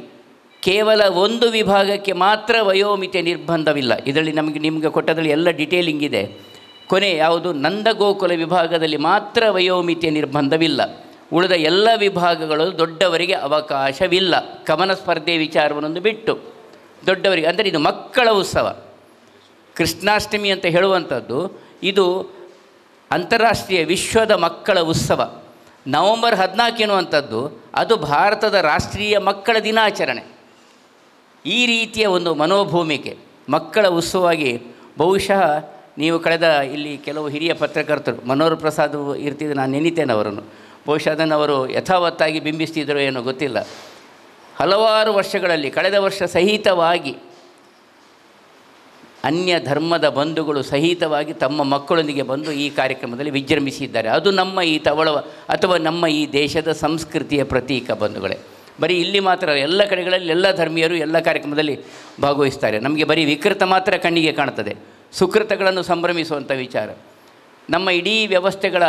ಕೇವಲ ಒಂದು ವಿಭಾಗಕ್ಕೆ ಮಾತ್ರ ವಯೋಮಿತಿಯ ನಿರ್ಬಂಧವಿಲ್ಲ. ಇದರಲ್ಲಿ ನಿಮಗೆ ಕೊಟ್ಟದ್ರಲ್ಲಿ ಎಲ್ಲ ಡಿಟೇಲಿಂಗ್ ಇದೆ. ಕೊನೆ ಯಾವುದು, ನಂದಗೋಕುಲ ವಿಭಾಗದಲ್ಲಿ ಮಾತ್ರ ವಯೋಮಿತಿಯ ನಿರ್ಬಂಧವಿಲ್ಲ. ಉಳಿದ ಎಲ್ಲ ವಿಭಾಗಗಳು ದೊಡ್ಡವರಿಗೆ ಅವಕಾಶವಿಲ್ಲ. ಕವನ ಸ್ಪರ್ಧೆ ವಿಚಾರವನ್ನೊಂದು ಬಿಟ್ಟು ದೊಡ್ಡವರಿಗೆ, ಅಂದರೆ ಇದು ಮಕ್ಕಳ ಉತ್ಸವ. ಕೃಷ್ಣಾಷ್ಟಮಿ ಅಂತ ಹೇಳುವಂಥದ್ದು ಇದು ಅಂತಾರಾಷ್ಟ್ರೀಯ ವಿಶ್ವದ ಮಕ್ಕಳ ಉತ್ಸವ. ನವಂಬರ್ 14 ಎನ್ನುವಂಥದ್ದು ಅದು ಭಾರತದ ರಾಷ್ಟ್ರೀಯ ಮಕ್ಕಳ ದಿನಾಚರಣೆ. ಈ ರೀತಿಯ ಒಂದು ಮನೋಭೂಮಿಕೆ ಮಕ್ಕಳ ಉತ್ಸವವಾಗಿ ಬಹುಶಃ ನೀವು ಕಳೆದ ಇಲ್ಲಿ ಕೆಲವು ಹಿರಿಯ ಪತ್ರಕರ್ತರು ಮನೋಹರ್ ಪ್ರಸಾದ್ ಇರ್ತಿದ್ದು, ನಾನು ನೆನಿತೇನೆ ಅವರನ್ನು. ಬಹುಶಃ ಅದನ್ನು ಅವರು ಯಥಾವತ್ತಾಗಿ ಬಿಂಬಿಸ್ತಿದ್ದರೋ ಏನೋ ಗೊತ್ತಿಲ್ಲ. ಹಲವಾರು ವರ್ಷಗಳಲ್ಲಿ ಕಳೆದ ವರ್ಷ ಸಹಿತವಾಗಿ ಅನ್ಯ ಧರ್ಮದ ಬಂಧುಗಳು ಸಹಿತವಾಗಿ ತಮ್ಮ ಮಕ್ಕಳೊಂದಿಗೆ ಬಂದು ಈ ಕಾರ್ಯಕ್ರಮದಲ್ಲಿ ವಿಜೃಂಭಿಸಿದ್ದಾರೆ. ಅದು ನಮ್ಮ ಈ ತವಳವ ಅಥವಾ ನಮ್ಮ ಈ ದೇಶದ ಸಂಸ್ಕೃತಿಯ ಪ್ರತೀಕ ಬಂಧುಗಳೇ. ಬರೀ ಇಲ್ಲಿ ಮಾತ್ರ ಎಲ್ಲ ಕಡೆಗಳಲ್ಲಿ ಎಲ್ಲ ಧರ್ಮೀಯರು ಎಲ್ಲ ಕಾರ್ಯಕ್ರಮದಲ್ಲಿ ಭಾಗವಹಿಸ್ತಾರೆ. ನಮಗೆ ಬರೀ ವಿಕೃತ ಮಾತ್ರ ಕಣ್ಣಿಗೆ ಕಾಣ್ತದೆ, ಸುಕೃತಗಳನ್ನು ಸಂಭ್ರಮಿಸುವಂಥ ವಿಚಾರ. ನಮ್ಮ ಇಡೀ ವ್ಯವಸ್ಥೆಗಳ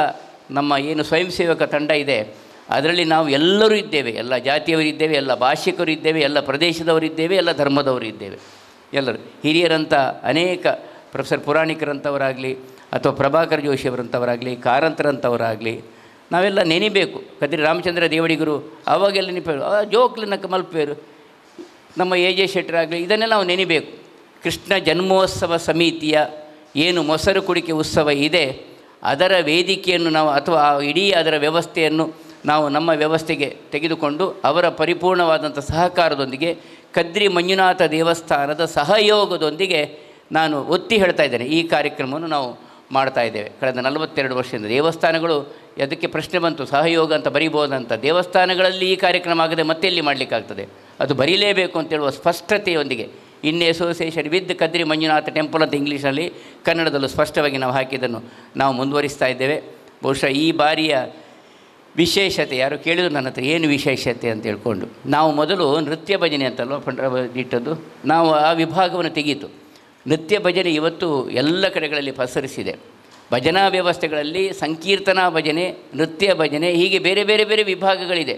ನಮ್ಮ ಏನು ಸ್ವಯಂ ಸೇವಕ ತಂಡ ಇದೆ ಅದರಲ್ಲಿ ನಾವು ಎಲ್ಲರೂ ಇದ್ದೇವೆ. ಎಲ್ಲ ಜಾತಿಯವರಿದ್ದೇವೆ, ಎಲ್ಲ ಭಾಷಿಕರಿದ್ದೇವೆ, ಎಲ್ಲ ಪ್ರದೇಶದವರಿದ್ದೇವೆ, ಎಲ್ಲ ಧರ್ಮದವರಿದ್ದೇವೆ. ಎಲ್ಲರೂ ಹಿರಿಯರಂಥ ಅನೇಕ ಪ್ರೊಫೆಸರ್ ಪುರಾಣಿಕರಂಥವರಾಗಲಿ ಅಥವಾ ಪ್ರಭಾಕರ್ ಜೋಶಿಯವರಂಥವರಾಗಲಿ, ಕಾರಂತರಂಥವರಾಗಲಿ ನಾವೆಲ್ಲ ನೆನಿಬೇಕು. ಕದ್ರಿ ರಾಮಚಂದ್ರ ದೇವಡಿಗರು ಆವಾಗೆಲ್ಲ ನೆನಪೇರು, ಜೋಕ್ಲನಕ್ಕೆ ಮಲ್ಪೇರು, ನಮ್ಮ ಎ ಜೆ ಶೆಟ್ಟರಾಗಲಿ, ಇದನ್ನೆಲ್ಲ ನಾವು ನೆನಿಬೇಕು. ಕೃಷ್ಣ ಜನ್ಮೋತ್ಸವ ಸಮಿತಿಯ ಏನು ಮೊಸರು ಕುಡಿಕೆ ಉತ್ಸವ ಇದೆ ಅದರ ವೇದಿಕೆಯನ್ನು ನಾವು ಅಥವಾ ಇಡೀ ಅದರ ವ್ಯವಸ್ಥೆಯನ್ನು ನಾವು ನಮ್ಮ ವ್ಯವಸ್ಥೆಗೆ ತೆಗೆದುಕೊಂಡು ಅವರ ಪರಿಪೂರ್ಣವಾದಂಥ ಸಹಕಾರದೊಂದಿಗೆ ಕದ್ರಿ ಮಂಜುನಾಥ ದೇವಸ್ಥಾನದ ಸಹಯೋಗದೊಂದಿಗೆ ನಾನು ಒತ್ತಿ ಹೇಳ್ತಾ ಇದ್ದೇನೆ, ಈ ಕಾರ್ಯಕ್ರಮವನ್ನು ನಾವು ಮಾಡ್ತಾ ಇದ್ದೇವೆ. ಕಳೆದ 42 ವರ್ಷದಿಂದ ದೇವಸ್ಥಾನಗಳು ಅದಕ್ಕೆ ಪ್ರಶ್ನೆ ಬಂತು, ಸಹಯೋಗ ಅಂತ ಬರೀಬೋದಂತ. ದೇವಸ್ಥಾನಗಳಲ್ಲಿ ಈ ಕಾರ್ಯಕ್ರಮ ಆಗದೆ ಮತ್ತೆ ಎಲ್ಲಿ ಮಾಡಲಿಕ್ಕಾಗ್ತದೆ, ಅದು ಬರೀಲೇಬೇಕು ಅಂತೇಳುವ ಸ್ಪಷ್ಟತೆಯೊಂದಿಗೆ in association with Kadri Manjunatha temple ಅಂತ ಇಂಗ್ಲೀಷಲ್ಲಿ ಕನ್ನಡದಲ್ಲೂ ಸ್ಪಷ್ಟವಾಗಿ ನಾವು ಹಾಕಿದ್ದನ್ನು ನಾವು ಮುಂದುವರಿಸ್ತಾ ಇದ್ದೇವೆ. ಬಹುಶಃ ಈ ಬಾರಿಯ ವಿಶೇಷತೆ ಯಾರು ಕೇಳಿದ್ರು ನನ್ನ ಹತ್ರ, ಏನು ವಿಶೇಷತೆ ಅಂತ ಹೇಳ್ಕೊಂಡು, ನಾವು ಮೊದಲು ನೃತ್ಯ ಭಜನೆ ಅಂತಲ್ವ ಇಟ್ಟದ್ದು, ನಾವು ಆ ವಿಭಾಗವನ್ನು ತೆಗೀತು. ನೃತ್ಯ ಭಜನೆ ಇವತ್ತು ಎಲ್ಲ ಕಡೆಗಳಲ್ಲಿ ಪಸರಿಸಿದೆ. ಭಜನಾ ವ್ಯವಸ್ಥೆಗಳಲ್ಲಿ ಸಂಕೀರ್ತನಾ ಭಜನೆ, ನೃತ್ಯ ಭಜನೆ, ಹೀಗೆ ಬೇರೆ ಬೇರೆ ಬೇರೆ ವಿಭಾಗಗಳಿದೆ.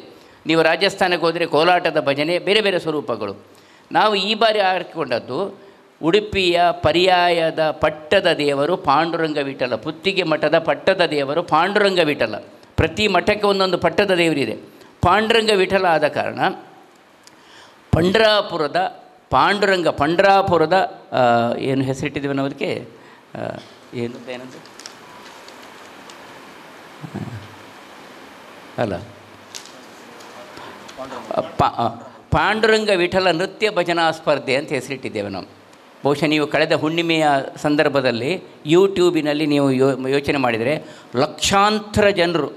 ನೀವು ರಾಜಸ್ಥಾನಕ್ಕೆ ಹೋದರೆ ಕೋಲಾಟದ ಭಜನೆ, ಬೇರೆ ಬೇರೆ ಸ್ವರೂಪಗಳು. ನಾವು ಈ ಬಾರಿ ಆರಿಸಿಕೊಂಡದ್ದು ಉಡುಪಿಯ ಪರ್ಯಾಯದ ಪಟ್ಟದ ದೇವರು ಪಾಂಡುರಂಗ ವಿಠಲ, ಪುತ್ತಿಗೆ ಮಠದ ಪಟ್ಟದ ದೇವರು ಪಾಂಡುರಂಗ ವಿಠಲ. ಪ್ರತಿ ಮಠಕ್ಕೆ ಒಂದೊಂದು ಪಟ್ಟದ ದೇವರಿದೆ. ಪಾಂಡುರಂಗ ವಿಠಲ ಆದ ಕಾರಣ ಪಂಡ್ರಾಪುರದ ಏನು ಹೆಸರಿಟ್ಟಿದ್ದೀವಿ ನಾವು ಅದಕ್ಕೆ, ಏನಂತ ಅಲ್ಲ, ಪಾಂಡುರಂಗ ವಿಠಲ ನೃತ್ಯ ಭಜನಾ ಸ್ಪರ್ಧೆ ಅಂತ ಹೆಸರಿಟ್ಟಿದ್ದೇವೆ ನಾವು. ಬಹುಶಃ ನೀವು ಕಳೆದ ಹುಣ್ಣಿಮೆಯ ಸಂದರ್ಭದಲ್ಲಿ ಯೂಟ್ಯೂಬಿನಲ್ಲಿ ನೀವು ಯೋಚನೆ ಮಾಡಿದರೆ ಲಕ್ಷಾಂತರ ಜನರು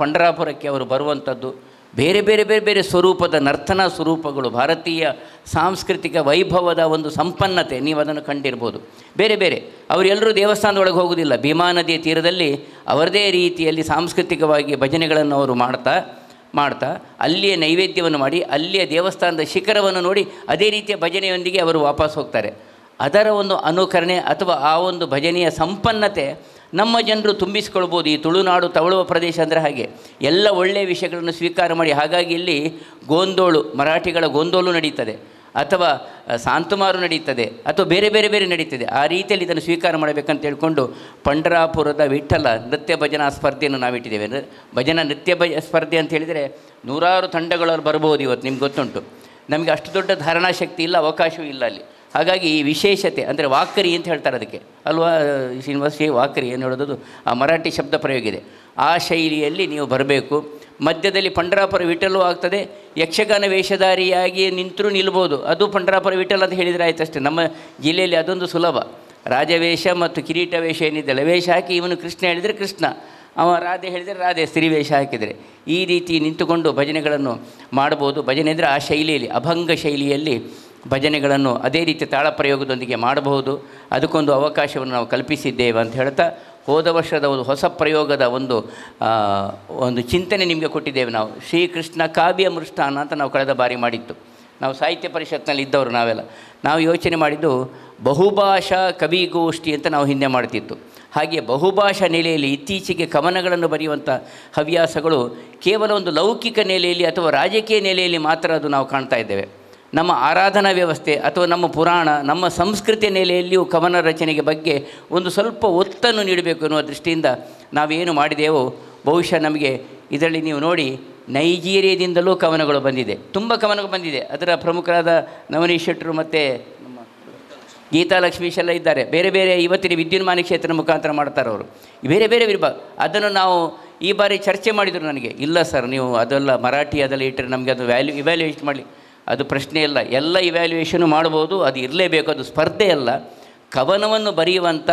ಪಂಡರಾಪುರಕ್ಕೆ ಅವರು ಬರುವಂಥದ್ದು, ಬೇರೆ ಬೇರೆ ಬೇರೆ ಬೇರೆ ಸ್ವರೂಪದ ನರ್ತನ ಸ್ವರೂಪಗಳು, ಭಾರತೀಯ ಸಾಂಸ್ಕೃತಿಕ ವೈಭವದ ಒಂದು ಸಂಪನ್ನತೆ ನೀವು ಅದನ್ನು ಕಂಡಿರ್ಬೋದು. ಬೇರೆ ಬೇರೆ ಅವರೆಲ್ಲರೂ ದೇವಸ್ಥಾನದೊಳಗೆ ಹೋಗೋದಿಲ್ಲ, ಭೀಮಾ ನದಿಯ ತೀರದಲ್ಲಿ ಅವರದೇ ರೀತಿಯಲ್ಲಿ ಸಾಂಸ್ಕೃತಿಕವಾಗಿ ಭಜನೆಗಳನ್ನು ಅವರು ಮಾಡ್ತಾ ಅಲ್ಲಿಯ ನೈವೇದ್ಯವನ್ನು ಮಾಡಿ ಅಲ್ಲಿಯ ದೇವಸ್ಥಾನದ ಶಿಖರವನ್ನು ನೋಡಿ ಅದೇ ರೀತಿಯ ಭಜನೆಯೊಂದಿಗೆ ಅವರು ವಾಪಸ್ ಹೋಗ್ತಾರೆ. ಅದರ ಒಂದು ಅನುಕರಣೆ ಅಥವಾ ಆ ಒಂದು ಭಜನೆಯ ಸಂಪನ್ನತೆ ನಮ್ಮ ಜನರು ತುಂಬಿಸ್ಕೊಳ್ಬೋದು. ಈ ತುಳುನಾಡು ತವಳುವ ಪ್ರದೇಶ ಅಂದರೆ ಹಾಗೆ ಎಲ್ಲ ಒಳ್ಳೆಯ ವಿಷಯಗಳನ್ನು ಸ್ವೀಕಾರ ಮಾಡಿ, ಹಾಗಾಗಿ ಇಲ್ಲಿ ಗೋಂದೋಳು, ಮರಾಠಿಗಳ ಗೋಂದೋಲು ನಡೀತದೆ, ಅಥವಾ ಸಾಂತುಮಾರು ನಡೀತದೆ, ಅಥವಾ ಬೇರೆ ಬೇರೆ ಬೇರೆ ನಡೀತದೆ. ಆ ರೀತಿಯಲ್ಲಿ ಇದನ್ನು ಸ್ವೀಕಾರ ಮಾಡಬೇಕಂತ ಹೇಳ್ಕೊಂಡು ಪಂಢರಾಪುರದ ವಿಠ್ಠಲ ನೃತ್ಯ ಭಜನಾ ಸ್ಪರ್ಧೆಯನ್ನು ನಾವಿಟ್ಟಿದ್ದೇವೆ. ಭಜನಾ ನೃತ್ಯ ಸ್ಪರ್ಧೆ ಅಂತ ಹೇಳಿದರೆ ನೂರಾರು ತಂಡಗಳು ಬರ್ಬೋದು. ಇವತ್ತು ನಿಮ್ಗೆ ಗೊತ್ತುಂಟು, ನಮಗೆ ಅಷ್ಟು ದೊಡ್ಡ ಧಾರಣಾ ಶಕ್ತಿ ಇಲ್ಲ, ಅವಕಾಶವೂ ಇಲ್ಲ ಅಲ್ಲಿ. ಹಾಗಾಗಿ ಈ ವಿಶೇಷತೆ ಅಂದರೆ ವಾಕರಿ ಅಂತ ಹೇಳ್ತಾರೆ ಅದಕ್ಕೆ ಅಲ್ವಾ ಶ್ರೀನಿವಾಸ, ವಾಕರಿ ಏನು ಹೇಳೋದು, ಆ ಮರಾಠಿ ಶಬ್ದ ಪ್ರಯೋಗ ಇದೆ. ಆ ಶೈಲಿಯಲ್ಲಿ ನೀವು ಬರಬೇಕು. ಮಧ್ಯದಲ್ಲಿ ಪಂಢರಾಪುರ ವಿಠಲವೂ ಆಗ್ತದೆ, ಯಕ್ಷಗಾನ ವೇಷಧಾರಿಯಾಗಿ ನಿಂತರೂ ನಿಲ್ಬೋದು, ಅದು ಪಂಢರಾಪುರ ವಿಠಲ ಅಂತ ಹೇಳಿದರೆ ಆಯ್ತು ಅಷ್ಟೇ. ನಮ್ಮ ಜಿಲ್ಲೆಯಲ್ಲಿ ಅದೊಂದು ಸುಲಭ. ರಾಜವೇಷ ಮತ್ತು ಕಿರೀಟ ವೇಷ ಏನಿದ್ದಲ್ಲ, ವೇಷ ಹಾಕಿ ಇವನು ಕೃಷ್ಣ ಹೇಳಿದರೆ ಕೃಷ್ಣ, ಅವ ರಾಧೆ ಹೇಳಿದರೆ ರಾಧೆ, ಸ್ತ್ರೀವೇಷ ಹಾಕಿದರೆ ಈ ರೀತಿ ನಿಂತುಕೊಂಡು ಭಜನೆಗಳನ್ನು ಮಾಡ್ಬೋದು. ಭಜನೆ ಅಂದರೆ ಆ ಶೈಲಿಯಲ್ಲಿ, ಅಭಂಗ ಶೈಲಿಯಲ್ಲಿ ಭಜನೆಗಳನ್ನು ಅದೇ ರೀತಿ ತಾಳ ಪ್ರಯೋಗದೊಂದಿಗೆ ಮಾಡಬಹುದು. ಅದಕ್ಕೊಂದು ಅವಕಾಶವನ್ನು ನಾವು ಕಲ್ಪಿಸಿದ್ದೇವೆ ಅಂತ ಹೇಳ್ತಾ, ಹೋದ ವರ್ಷದ ಒಂದು ಹೊಸ ಪ್ರಯೋಗದ ಒಂದು ಚಿಂತನೆ ನಿಮಗೆ ಕೊಟ್ಟಿದ್ದೇವೆ ನಾವು. ಶ್ರೀಕೃಷ್ಣ ಕಾವ್ಯ ಮೃಷ್ಟಾನ ಅಂತ ನಾವು ಕಳೆದ ಬಾರಿ ಮಾಡಿತ್ತು. ನಾವು ಸಾಹಿತ್ಯ ಪರಿಷತ್ನಲ್ಲಿ ಇದ್ದವರು ನಾವು ಯೋಚನೆ ಮಾಡಿದ್ದು ಬಹುಭಾಷಾ ಕವಿಗೋಷ್ಠಿ ಅಂತ ನಾವು ಹಿಂದೆ ಮಾಡ್ತಿತ್ತು. ಹಾಗೆ ಬಹುಭಾಷಾ ನೆಲೆಯಲ್ಲಿ ಇತ್ತೀಚೆಗೆ ಕವನಗಳನ್ನು ಬರೆಯುವಂಥ ಹವ್ಯಾಸಗಳು ಕೇವಲ ಒಂದು ಲೌಕಿಕ ನೆಲೆಯಲ್ಲಿ ಅಥವಾ ರಾಜಕೀಯ ನೆಲೆಯಲ್ಲಿ ಮಾತ್ರ ಅದು ನಾವು ಕಾಣ್ತಾ ಇದ್ದೇವೆ. ನಮ್ಮ ಆರಾಧನಾ ವ್ಯವಸ್ಥೆ ಅಥವಾ ನಮ್ಮ ಪುರಾಣ, ನಮ್ಮ ಸಂಸ್ಕೃತಿಯ ನೆಲೆಯಲ್ಲಿಯೂ ಕವನ ರಚನೆಗೆ ಬಗ್ಗೆ ಒಂದು ಸ್ವಲ್ಪ ಒತ್ತನ್ನು ನೀಡಬೇಕು ಎನ್ನುವ ದೃಷ್ಟಿಯಿಂದ ನಾವೇನು ಮಾಡಿದೆವೋ, ಬಹುಶಃ ನಮಗೆ ಇದರಲ್ಲಿ ನೀವು ನೋಡಿ ನೈಜೀರಿಯಾದಿಂದಲೂ ಕವನಗಳು ಬಂದಿದೆ, ತುಂಬ ಕವನಗಳು ಬಂದಿದೆ. ಅದರ ಪ್ರಮುಖರಾದ ನವನೀತ್ ಶೆಟ್ಟರು ಮತ್ತು ನಮ್ಮ ಗೀತಾ ಲಕ್ಷ್ಮೀಶ್ ಎಲ್ಲ ಇದ್ದಾರೆ. ಬೇರೆ ಬೇರೆ ಇವತ್ತಿನ ವಿದ್ಯುನ್ಮಾನ ಕ್ಷೇತ್ರದ ಮುಖಾಂತರ ಮಾಡ್ತಾರೆ ಅವರು, ಬೇರೆ ಬೇರೆ ವಿಭಾಗ. ಅದನ್ನು ನಾವು ಈ ಬಾರಿ ಚರ್ಚೆ ಮಾಡಿದರು. ನನಗೆ ಇಲ್ಲ ಸರ್, ನೀವು ಅದೆಲ್ಲ ಮರಾಠಿ ಅದೆಲ್ಲ ಇಟ್ಟರೆ ನಮಗೆ ಅದು ಇವ್ಯಾಲ್ಯೂಯೇಟ್ ಮಾಡಲಿ, ಅದು ಪ್ರಶ್ನೆ ಇಲ್ಲ, ಎಲ್ಲ ಇವ್ಯಾಲ್ಯೂಯೇಷನು ಮಾಡ್ಬೋದು, ಅದು ಇರಲೇಬೇಕು, ಅದು ಸ್ಪರ್ಧೆ ಅಲ್ಲ. ಕವನವನ್ನು ಬರೆಯುವಂಥ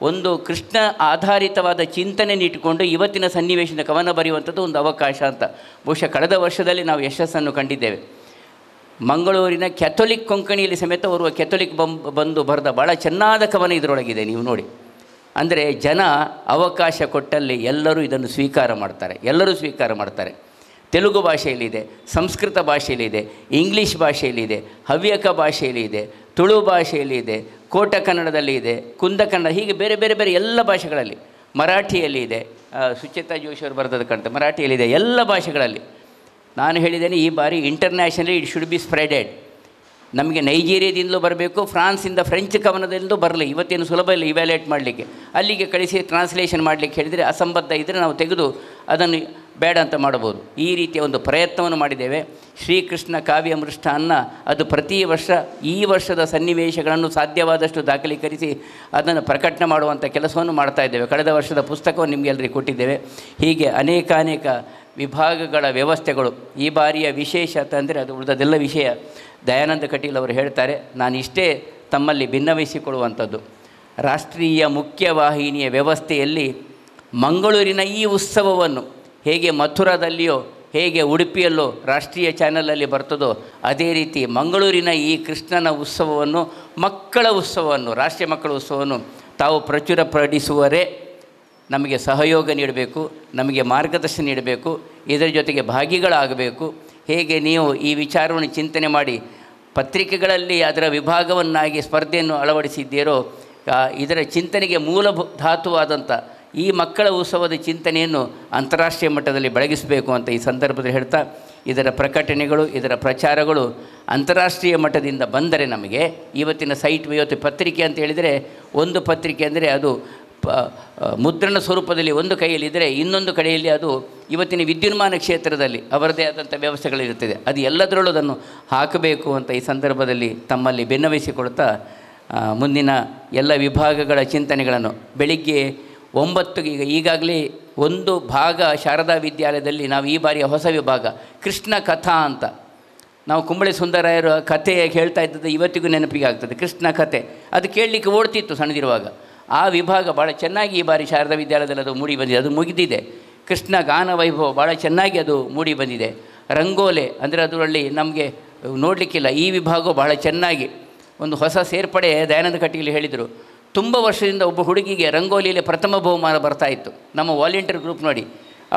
ಒಂದು ಕೃಷ್ಣ ಆಧಾರಿತವಾದ ಚಿಂತನೆಯನ್ನು ಇಟ್ಟುಕೊಂಡು ಇವತ್ತಿನ ಸನ್ನಿವೇಶದ ಕವನ ಬರೆಯುವಂಥದ್ದು ಒಂದು ಅವಕಾಶ ಅಂತ ಬಹುಶಃ ಕಳೆದ ವರ್ಷದಲ್ಲಿ ನಾವು ಯಶಸ್ಸನ್ನು ಕಂಡಿದ್ದೇವೆ. ಮಂಗಳೂರಿನ ಕ್ಯಾಥೋಲಿಕ್ ಕೊಂಕಣಿಯಲ್ಲಿ ಸಮೇತ ಓರ್ವ ಕ್ಯಾಥೋಲಿಕ್ ಬಂದು ಬರೆದ ಭಾಳ ಚೆನ್ನಾದ ಕವನ ಇದರೊಳಗಿದೆ, ನೀವು ನೋಡಿ. ಅಂದರೆ ಜನ ಅವಕಾಶ ಕೊಟ್ಟಲ್ಲಿ ಎಲ್ಲರೂ ಇದನ್ನು ಸ್ವೀಕಾರ ಮಾಡ್ತಾರೆ. ತೆಲುಗು ಭಾಷೆಯಲ್ಲಿದೆ, ಸಂಸ್ಕೃತ ಭಾಷೆಯಲ್ಲಿದೆ, ಇಂಗ್ಲೀಷ್ ಭಾಷೆಯಲ್ಲಿದೆ, ಹವ್ಯಕ ಭಾಷೆಯಲ್ಲಿದೆ, ತುಳು ಭಾಷೆಯಲ್ಲಿದೆ, ಕೋಟ ಕನ್ನಡದಲ್ಲಿ ಇದೆ, ಕುಂದ ಕನ್ನಡ, ಹೀಗೆ ಬೇರೆ ಬೇರೆ ಬೇರೆ ಎಲ್ಲ ಭಾಷೆಗಳಲ್ಲಿ, ಮರಾಠಿಯಲ್ಲಿ ಇದೆ, ಸುಚೇತಾ ಜೋಶಿಯವರು ಬರೆದದ್ದು ಕಾಣ್ತದೆ, ಮರಾಠಿಯಲ್ಲಿದೆ, ಎಲ್ಲ ಭಾಷೆಗಳಲ್ಲಿ. ನಾನು ಹೇಳಿದ್ದೇನೆ ಈ ಬಾರಿ internationally it should be spreaded. ನಮಗೆ ನೈಜೀರಿಯಾದಿಂದಲೂ ಬರಬೇಕು, ಫ್ರಾನ್ಸಿಂದ ಫ್ರೆಂಚ್ ಕವನದಿಂದಲೂ ಬರಲಿ. ಇವತ್ತೇನು ಸುಲಭ ಇಲ್ಲ ಇವ್ಯಾಲ್ಯೂಯೇಟ್ ಮಾಡಲಿಕ್ಕೆ. ಅಲ್ಲಿಗೆ ಕಳಿಸಿ ಟ್ರಾನ್ಸ್ಲೇಷನ್ ಮಾಡಲಿಕ್ಕೆ ಹೇಳಿದರೆ ಅಸಂಬದ್ಧ ಇದ್ದರೆ ನಾವು ತೆಗೆದು ಅದನ್ನು ಬೇಡ ಅಂತ ಮಾಡಬಹುದು. ಈ ರೀತಿಯ ಒಂದು ಪ್ರಯತ್ನವನ್ನು ಮಾಡಿದ್ದೇವೆ. ಶ್ರೀಕೃಷ್ಣ ಕಾವ್ಯ ಮೃಷ್ಟಾನ್ನ ಅದು ಪ್ರತಿ ವರ್ಷ ಈ ವರ್ಷದ ಸನ್ನಿವೇಶಗಳನ್ನು ಸಾಧ್ಯವಾದಷ್ಟು ದಾಖಲೀಕರಿಸಿ ಅದನ್ನು ಪ್ರಕಟಣೆ ಮಾಡುವಂಥ ಕೆಲಸವನ್ನು ಮಾಡ್ತಾ ಇದ್ದೇವೆ. ಕಳೆದ ವರ್ಷದ ಪುಸ್ತಕವನ್ನು ನಿಮಗೆಲ್ಲರಿಗೂ ಕೊಟ್ಟಿದ್ದೇವೆ. ಹೀಗೆ ಅನೇಕ ವಿಭಾಗಗಳ ವ್ಯವಸ್ಥೆಗಳು. ಈ ಬಾರಿಯ ವಿಶೇಷತೆ ಅಂದರೆ ಅದು ಉಳಿದದೆಲ್ಲ ವಿಷಯ ದಯಾನಂದ ಕಟೀಲ್ ಅವರು ಹೇಳ್ತಾರೆ. ನಾನು ಇಷ್ಟೇ ತಮ್ಮಲ್ಲಿ ಭಿನ್ನವಹಿಸಿಕೊಳ್ಳುವಂಥದ್ದು, ರಾಷ್ಟ್ರೀಯ ಮುಖ್ಯವಾಹಿನಿಯ ವ್ಯವಸ್ಥೆಯಲ್ಲಿ ಮಂಗಳೂರಿನ ಈ ಉತ್ಸವವನ್ನು ಹೇಗೆ ಮಥುರಾದಲ್ಲಿಯೋ ಹೇಗೆ ಉಡುಪಿಯಲ್ಲೋ ರಾಷ್ಟ್ರೀಯ ಚಾನಲಲ್ಲಿ ಬರ್ತದೋ ಅದೇ ರೀತಿ ಮಂಗಳೂರಿನ ಈ ಕೃಷ್ಣನ ಉತ್ಸವವನ್ನು, ಮಕ್ಕಳ ಉತ್ಸವವನ್ನು, ರಾಷ್ಟ್ರೀಯ ಮಕ್ಕಳ ಉತ್ಸವವನ್ನು ತಾವು ಪ್ರಚುರಪಡಿಸುವರೇ ನಮಗೆ ಸಹಯೋಗ ನೀಡಬೇಕು, ನಮಗೆ ಮಾರ್ಗದರ್ಶನ ನೀಡಬೇಕು, ಇದರ ಜೊತೆಗೆ ಭಾಗಿಗಳಾಗಬೇಕು. ಹೇಗೆ ನೀವು ಈ ವಿಚಾರವನ್ನು ಚಿಂತನೆ ಮಾಡಿ ಪತ್ರಿಕೆಗಳಲ್ಲಿ ಅದರ ವಿಭಾಗವನ್ನಾಗಿ ಸ್ಪರ್ಧೆಯನ್ನು ಅಳವಡಿಸಿದ್ದೀರೋ, ಇದರ ಚಿಂತನೆಗೆ ಮೂಲಧಾತುವಾದಂಥ ಈ ಮಕ್ಕಳ ಉತ್ಸವದ ಚಿಂತನೆಯನ್ನು ಅಂತಾರಾಷ್ಟ್ರೀಯ ಮಟ್ಟದಲ್ಲಿ ಬೆಳಗಿಸಬೇಕು ಅಂತ ಈ ಸಂದರ್ಭದಲ್ಲಿ ಹೇಳ್ತಾ, ಇದರ ಪ್ರಕಟಣೆಗಳು, ಇದರ ಪ್ರಚಾರಗಳು ಅಂತಾರಾಷ್ಟ್ರೀಯ ಮಟ್ಟದಿಂದ ಬಂದರೆ ನಮಗೆ ಇವತ್ತಿನ ಸೈಟ್, ಇವತ್ತು ಪತ್ರಿಕೆ ಅಂತ ಹೇಳಿದರೆ ಒಂದು ಪತ್ರಿಕೆ ಅಂದರೆ ಅದು ಮುದ್ರಣ ಸ್ವರೂಪದಲ್ಲಿ ಒಂದು ಕೈಯಲ್ಲಿದ್ದರೆ ಇನ್ನೊಂದು ಕಡೆಯಲ್ಲಿ ಅದು ಇವತ್ತಿನ ವಿದ್ಯುನ್ಮಾನ ಕ್ಷೇತ್ರದಲ್ಲಿ ಅವರದೇ ಆದಂಥ ವ್ಯವಸ್ಥೆಗಳಿರುತ್ತದೆ. ಅದು ಎಲ್ಲದರಲ್ಲೂ ಅದನ್ನು ಹಾಕಬೇಕು ಅಂತ ಈ ಸಂದರ್ಭದಲ್ಲಿ ತಮ್ಮಲ್ಲಿ ಭಿನ್ನವಹಿಸಿಕೊಳ್ತಾ, ಮುಂದಿನ ಎಲ್ಲ ವಿಭಾಗಗಳ ಚಿಂತನೆಗಳನ್ನು ಬೆಳಿಗ್ಗೆ 9 ಈಗಾಗಲೇ ಒಂದು ಭಾಗ ಶಾರದಾ ವಿದ್ಯಾಲಯದಲ್ಲಿ ನಾವು ಈ ಬಾರಿಯ ಹೊಸ ವಿಭಾಗ ಕೃಷ್ಣ ಕಥಾ ಅಂತ, ನಾವು ಕುಂಬಳೆ ಸುಂದರಾಯರು ಕಥೆ ಹೇಳ್ತಾ ಇದ್ದದ್ದು ಇವತ್ತಿಗೂ ನೆನಪಿಗೆ ಆಗ್ತದೆ. ಕೃಷ್ಣ ಕಥೆ ಅದು ಕೇಳಲಿಕ್ಕೆ ಓಡ್ತಿತ್ತು ಸಣ್ಣದಿರುವಾಗ. ಆ ವಿಭಾಗ ಭಾಳ ಚೆನ್ನಾಗಿ ಈ ಬಾರಿ ಶಾರದಾ ವಿದ್ಯಾಲಯದಲ್ಲಿ ಅದು ಮೂಡಿ ಬಂದಿದೆ, ಅದು ಮುಗಿದಿದೆ. ಕೃಷ್ಣ ಗಾನ ವೈಭವ ಭಾಳ ಚೆನ್ನಾಗಿ ಅದು ಮೂಡಿ ಬಂದಿದೆ. ರಂಗೋಲೆ ಅಂದರೆ ಅದರಲ್ಲಿ ನಮಗೆ ನೋಡಲಿಕ್ಕಿಲ್ಲ. ಈ ವಿಭಾಗವು ಬಹಳ ಚೆನ್ನಾಗಿ ಒಂದು ಹೊಸ ಸೇರ್ಪಡೆ ದಯಾನಂದ ಕಟೀಲ್ ಹೇಳಿದರು. ತುಂಬ ವರ್ಷದಿಂದ ಒಬ್ಬ ಹುಡುಗಿಗೆ ರಂಗೋಲಿಯಲ್ಲಿ ಪ್ರಥಮ ಬಹುಮಾನ ಬರ್ತಾಯಿತ್ತು. ನಮ್ಮ ವಾಲಂಟಿಯರ್ ಗ್ರೂಪ್ ನೋಡಿ,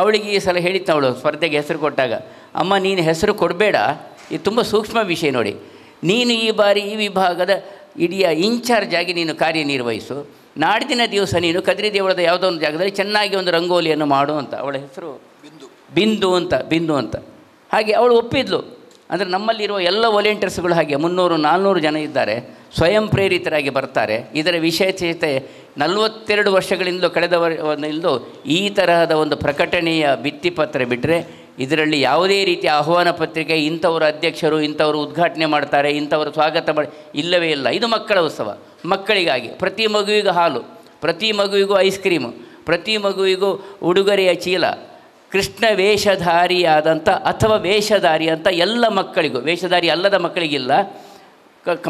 ಅವಳಿಗೆ ಈ ಸಲ ಹೇಳಿತ್ತು, ಅವಳು ಸ್ಪರ್ಧೆಗೆ ಹೆಸರು ಕೊಟ್ಟಾಗ, ಅಮ್ಮ ನೀನು ಹೆಸರು ಕೊಡಬೇಡ, ಇದು ತುಂಬ ಸೂಕ್ಷ್ಮ ವಿಷಯ ನೋಡಿ, ನೀನು ಈ ಬಾರಿ ಈ ವಿಭಾಗದ ಇಡೀ ಇನ್ಚಾರ್ಜ್ ಆಗಿ ನೀನು ಕಾರ್ಯನಿರ್ವಹಿಸು, ನಾಡಿನ ದಿವಸ ನೀನು ಕದ್ರಿ ದೇವಳದ ಯಾವುದೋ ಒಂದು ಜಾಗದಲ್ಲಿ ಚೆನ್ನಾಗಿ ಒಂದು ರಂಗೋಲಿಯನ್ನು ಮಾಡು ಅಂತ. ಅವಳ ಹೆಸರು ಬಿಂದು ಅಂತ. ಹಾಗೆ ಅವಳು ಒಪ್ಪಿದ್ಲು. ಅಂದರೆ ನಮ್ಮಲ್ಲಿರುವ ಎಲ್ಲ ವಾಲಂಟಿಯರ್ಸ್ಗಳು ಹಾಗೆ 300-400 ಜನ ಇದ್ದಾರೆ, ಸ್ವಯಂ ಪ್ರೇರಿತರಾಗಿ ಬರ್ತಾರೆ. ಇದರ ವಿಶೇಷತೆ 42 ವರ್ಷಗಳಿಂದಲೂ ಕಳೆದವರಿಂದಲೂ ಈ ತರಹದ ಒಂದು ಪ್ರಕಟಣೆಯ ಭಿತ್ತಿಪತ್ರ ಬಿಟ್ಟರೆ ಇದರಲ್ಲಿ ಯಾವುದೇ ರೀತಿಯ ಆಹ್ವಾನ ಪತ್ರಿಕೆ, ಇಂಥವರು ಅಧ್ಯಕ್ಷರು, ಇಂಥವರು ಉದ್ಘಾಟನೆ ಮಾಡ್ತಾರೆ, ಇಂಥವರು ಸ್ವಾಗತ ಮಾಡಿ, ಇಲ್ಲವೇ ಇಲ್ಲ. ಇದು ಮಕ್ಕಳ ಉತ್ಸವ, ಮಕ್ಕಳಿಗಾಗಿ. ಪ್ರತಿ ಮಗುವಿಗೂ ಹಾಲು, ಪ್ರತಿ ಮಗುವಿಗೂ ಐಸ್ ಕ್ರೀಮು, ಪ್ರತಿ ಮಗುವಿಗೂ ಉಡುಗೊರೆಯ ಚೀಲ, ಕೃಷ್ಣ ವೇಷಧಾರಿಯಾದಂಥ ಅಥವಾ ವೇಷಧಾರಿ ಅಂತ ಎಲ್ಲ ಮಕ್ಕಳಿಗೂ, ವೇಷಧಾರಿ ಅಲ್ಲದ ಮಕ್ಕಳಿಗಿಲ್ಲ,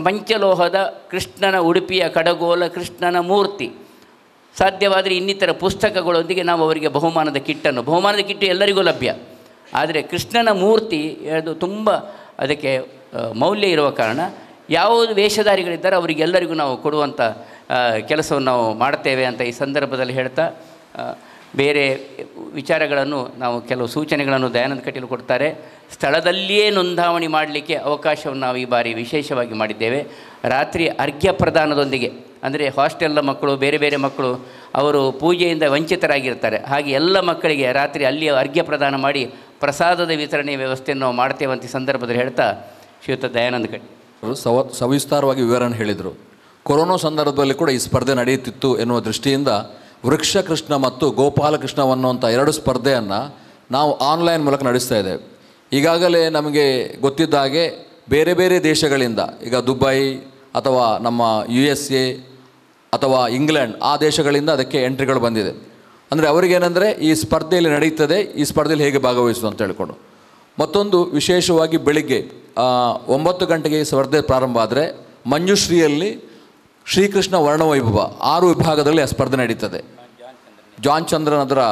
ಪಂಚಲೋಹದ ಕೃಷ್ಣನ ಉಡುಪಿಯ ಕಡಗೋಲ ಕೃಷ್ಣನ ಮೂರ್ತಿ, ಸಾಧ್ಯವಾದರೆ ಇನ್ನಿತರ ಪುಸ್ತಕಗಳೊಂದಿಗೆ ನಾವು ಅವರಿಗೆ ಬಹುಮಾನದ ಕಿಟ್ಟು ಎಲ್ಲರಿಗೂ ಲಭ್ಯ. ಆದರೆ ಕೃಷ್ಣನ ಮೂರ್ತಿ ಅದು ತುಂಬ ಅದಕ್ಕೆ ಮೌಲ್ಯ ಇರುವ ಕಾರಣ ಯಾವುದು ವೇಷಧಾರಿಗಳಿದ್ದಾರೆ ಅವರಿಗೆಲ್ಲರಿಗೂ ನಾವು ಕೊಡುವಂಥ ಕೆಲಸವನ್ನು ನಾವು ಮಾಡ್ತೇವೆ ಅಂತ ಈ ಸಂದರ್ಭದಲ್ಲಿ ಹೇಳ್ತಾ, ಬೇರೆ ವಿಚಾರಗಳನ್ನು ನಾವು ಕೆಲವು ಸೂಚನೆಗಳನ್ನು ದಯಾನಂದ ಕಟೀಲ್ ಕೊಡ್ತಾರೆ. ಸ್ಥಳದಲ್ಲಿಯೇ ನೋಂದಾವಣಿ ಮಾಡಲಿಕ್ಕೆ ಅವಕಾಶವನ್ನು ನಾವು ಈ ಬಾರಿ ವಿಶೇಷವಾಗಿ ಮಾಡಿದ್ದೇವೆ. ರಾತ್ರಿ ಅರ್ಘ್ಯ ಪ್ರದಾನದೊಂದಿಗೆ, ಅಂದರೆ ಹಾಸ್ಟೆಲ್ನ ಮಕ್ಕಳು, ಬೇರೆ ಬೇರೆ ಮಕ್ಕಳು ಅವರು ಪೂಜೆಯಿಂದ ವಂಚಿತರಾಗಿರ್ತಾರೆ, ಹಾಗೆ ಎಲ್ಲ ಮಕ್ಕಳಿಗೆ ರಾತ್ರಿ ಅಲ್ಲಿಯೇ ಅರ್ಘ್ಯ ಪ್ರದಾನ ಮಾಡಿ ಪ್ರಸಾದದ ವಿತರಣೆ ವ್ಯವಸ್ಥೆಯನ್ನು ನಾವು ಮಾಡ್ತೇವೆ ಅಂತ ಈ ಸಂದರ್ಭದಲ್ಲಿ ಹೇಳ್ತಾ ಶ್ರೀಯುತ ದಯಾನಂದ ಕಟೀಲ್
ಸವಿಸ್ತಾರವಾಗಿ ವಿವರಣೆ ಹೇಳಿದರು. ಕೊರೋನಾ ಸಂದರ್ಭದಲ್ಲಿ ಕೂಡ ಈ ಸ್ಪರ್ಧೆ ನಡೆಯುತ್ತಿತ್ತು ಎನ್ನುವ ದೃಷ್ಟಿಯಿಂದ ವೃಕ್ಷಕೃಷ್ಣ ಮತ್ತು ಗೋಪಾಲಕೃಷ್ಣ ಅನ್ನುವಂಥ 2 ಸ್ಪರ್ಧೆಯನ್ನು ನಾವು ಆನ್ಲೈನ್ ಮೂಲಕ ನಡೆಸ್ತಾ ಇದ್ದೇವೆ. ಈಗಾಗಲೇ ನಮಗೆ ಗೊತ್ತಿದ್ದ ಹಾಗೆ ಬೇರೆ ಬೇರೆ ದೇಶಗಳಿಂದ, ಈಗ ದುಬೈ ಅಥವಾ ನಮ್ಮ USA ಅಥವಾ ಇಂಗ್ಲೆಂಡ್, ಆ ದೇಶಗಳಿಂದ ಅದಕ್ಕೆ ಎಂಟ್ರಿಗಳು ಬಂದಿದೆ. ಅಂದರೆ ಅವರಿಗೇನೆಂದರೆ ಈ ಸ್ಪರ್ಧೆಯಲ್ಲಿ ನಡೀತದೆ, ಈ ಸ್ಪರ್ಧೆಯಲ್ಲಿ ಹೇಗೆ ಭಾಗವಹಿಸೋದು ಅಂತ ಹೇಳ್ಕೊಂಡು. ಮತ್ತೊಂದು ವಿಶೇಷವಾಗಿ ಬೆಳಿಗ್ಗೆ 9 ಗಂಟೆಗೆ ಸ್ಪರ್ಧೆ ಪ್ರಾರಂಭ ಆದರೆ ಮಂಜುಶ್ರೀಯಲ್ಲಿ ಶ್ರೀಕೃಷ್ಣ ವರ್ಣವೈಭವ 6 ವಿಭಾಗದಲ್ಲಿ ಆ ಸ್ಪರ್ಧೆ ನಡೀತದೆ. ಜಾನ್ ಚಂದ್ರನ್ ಅದರ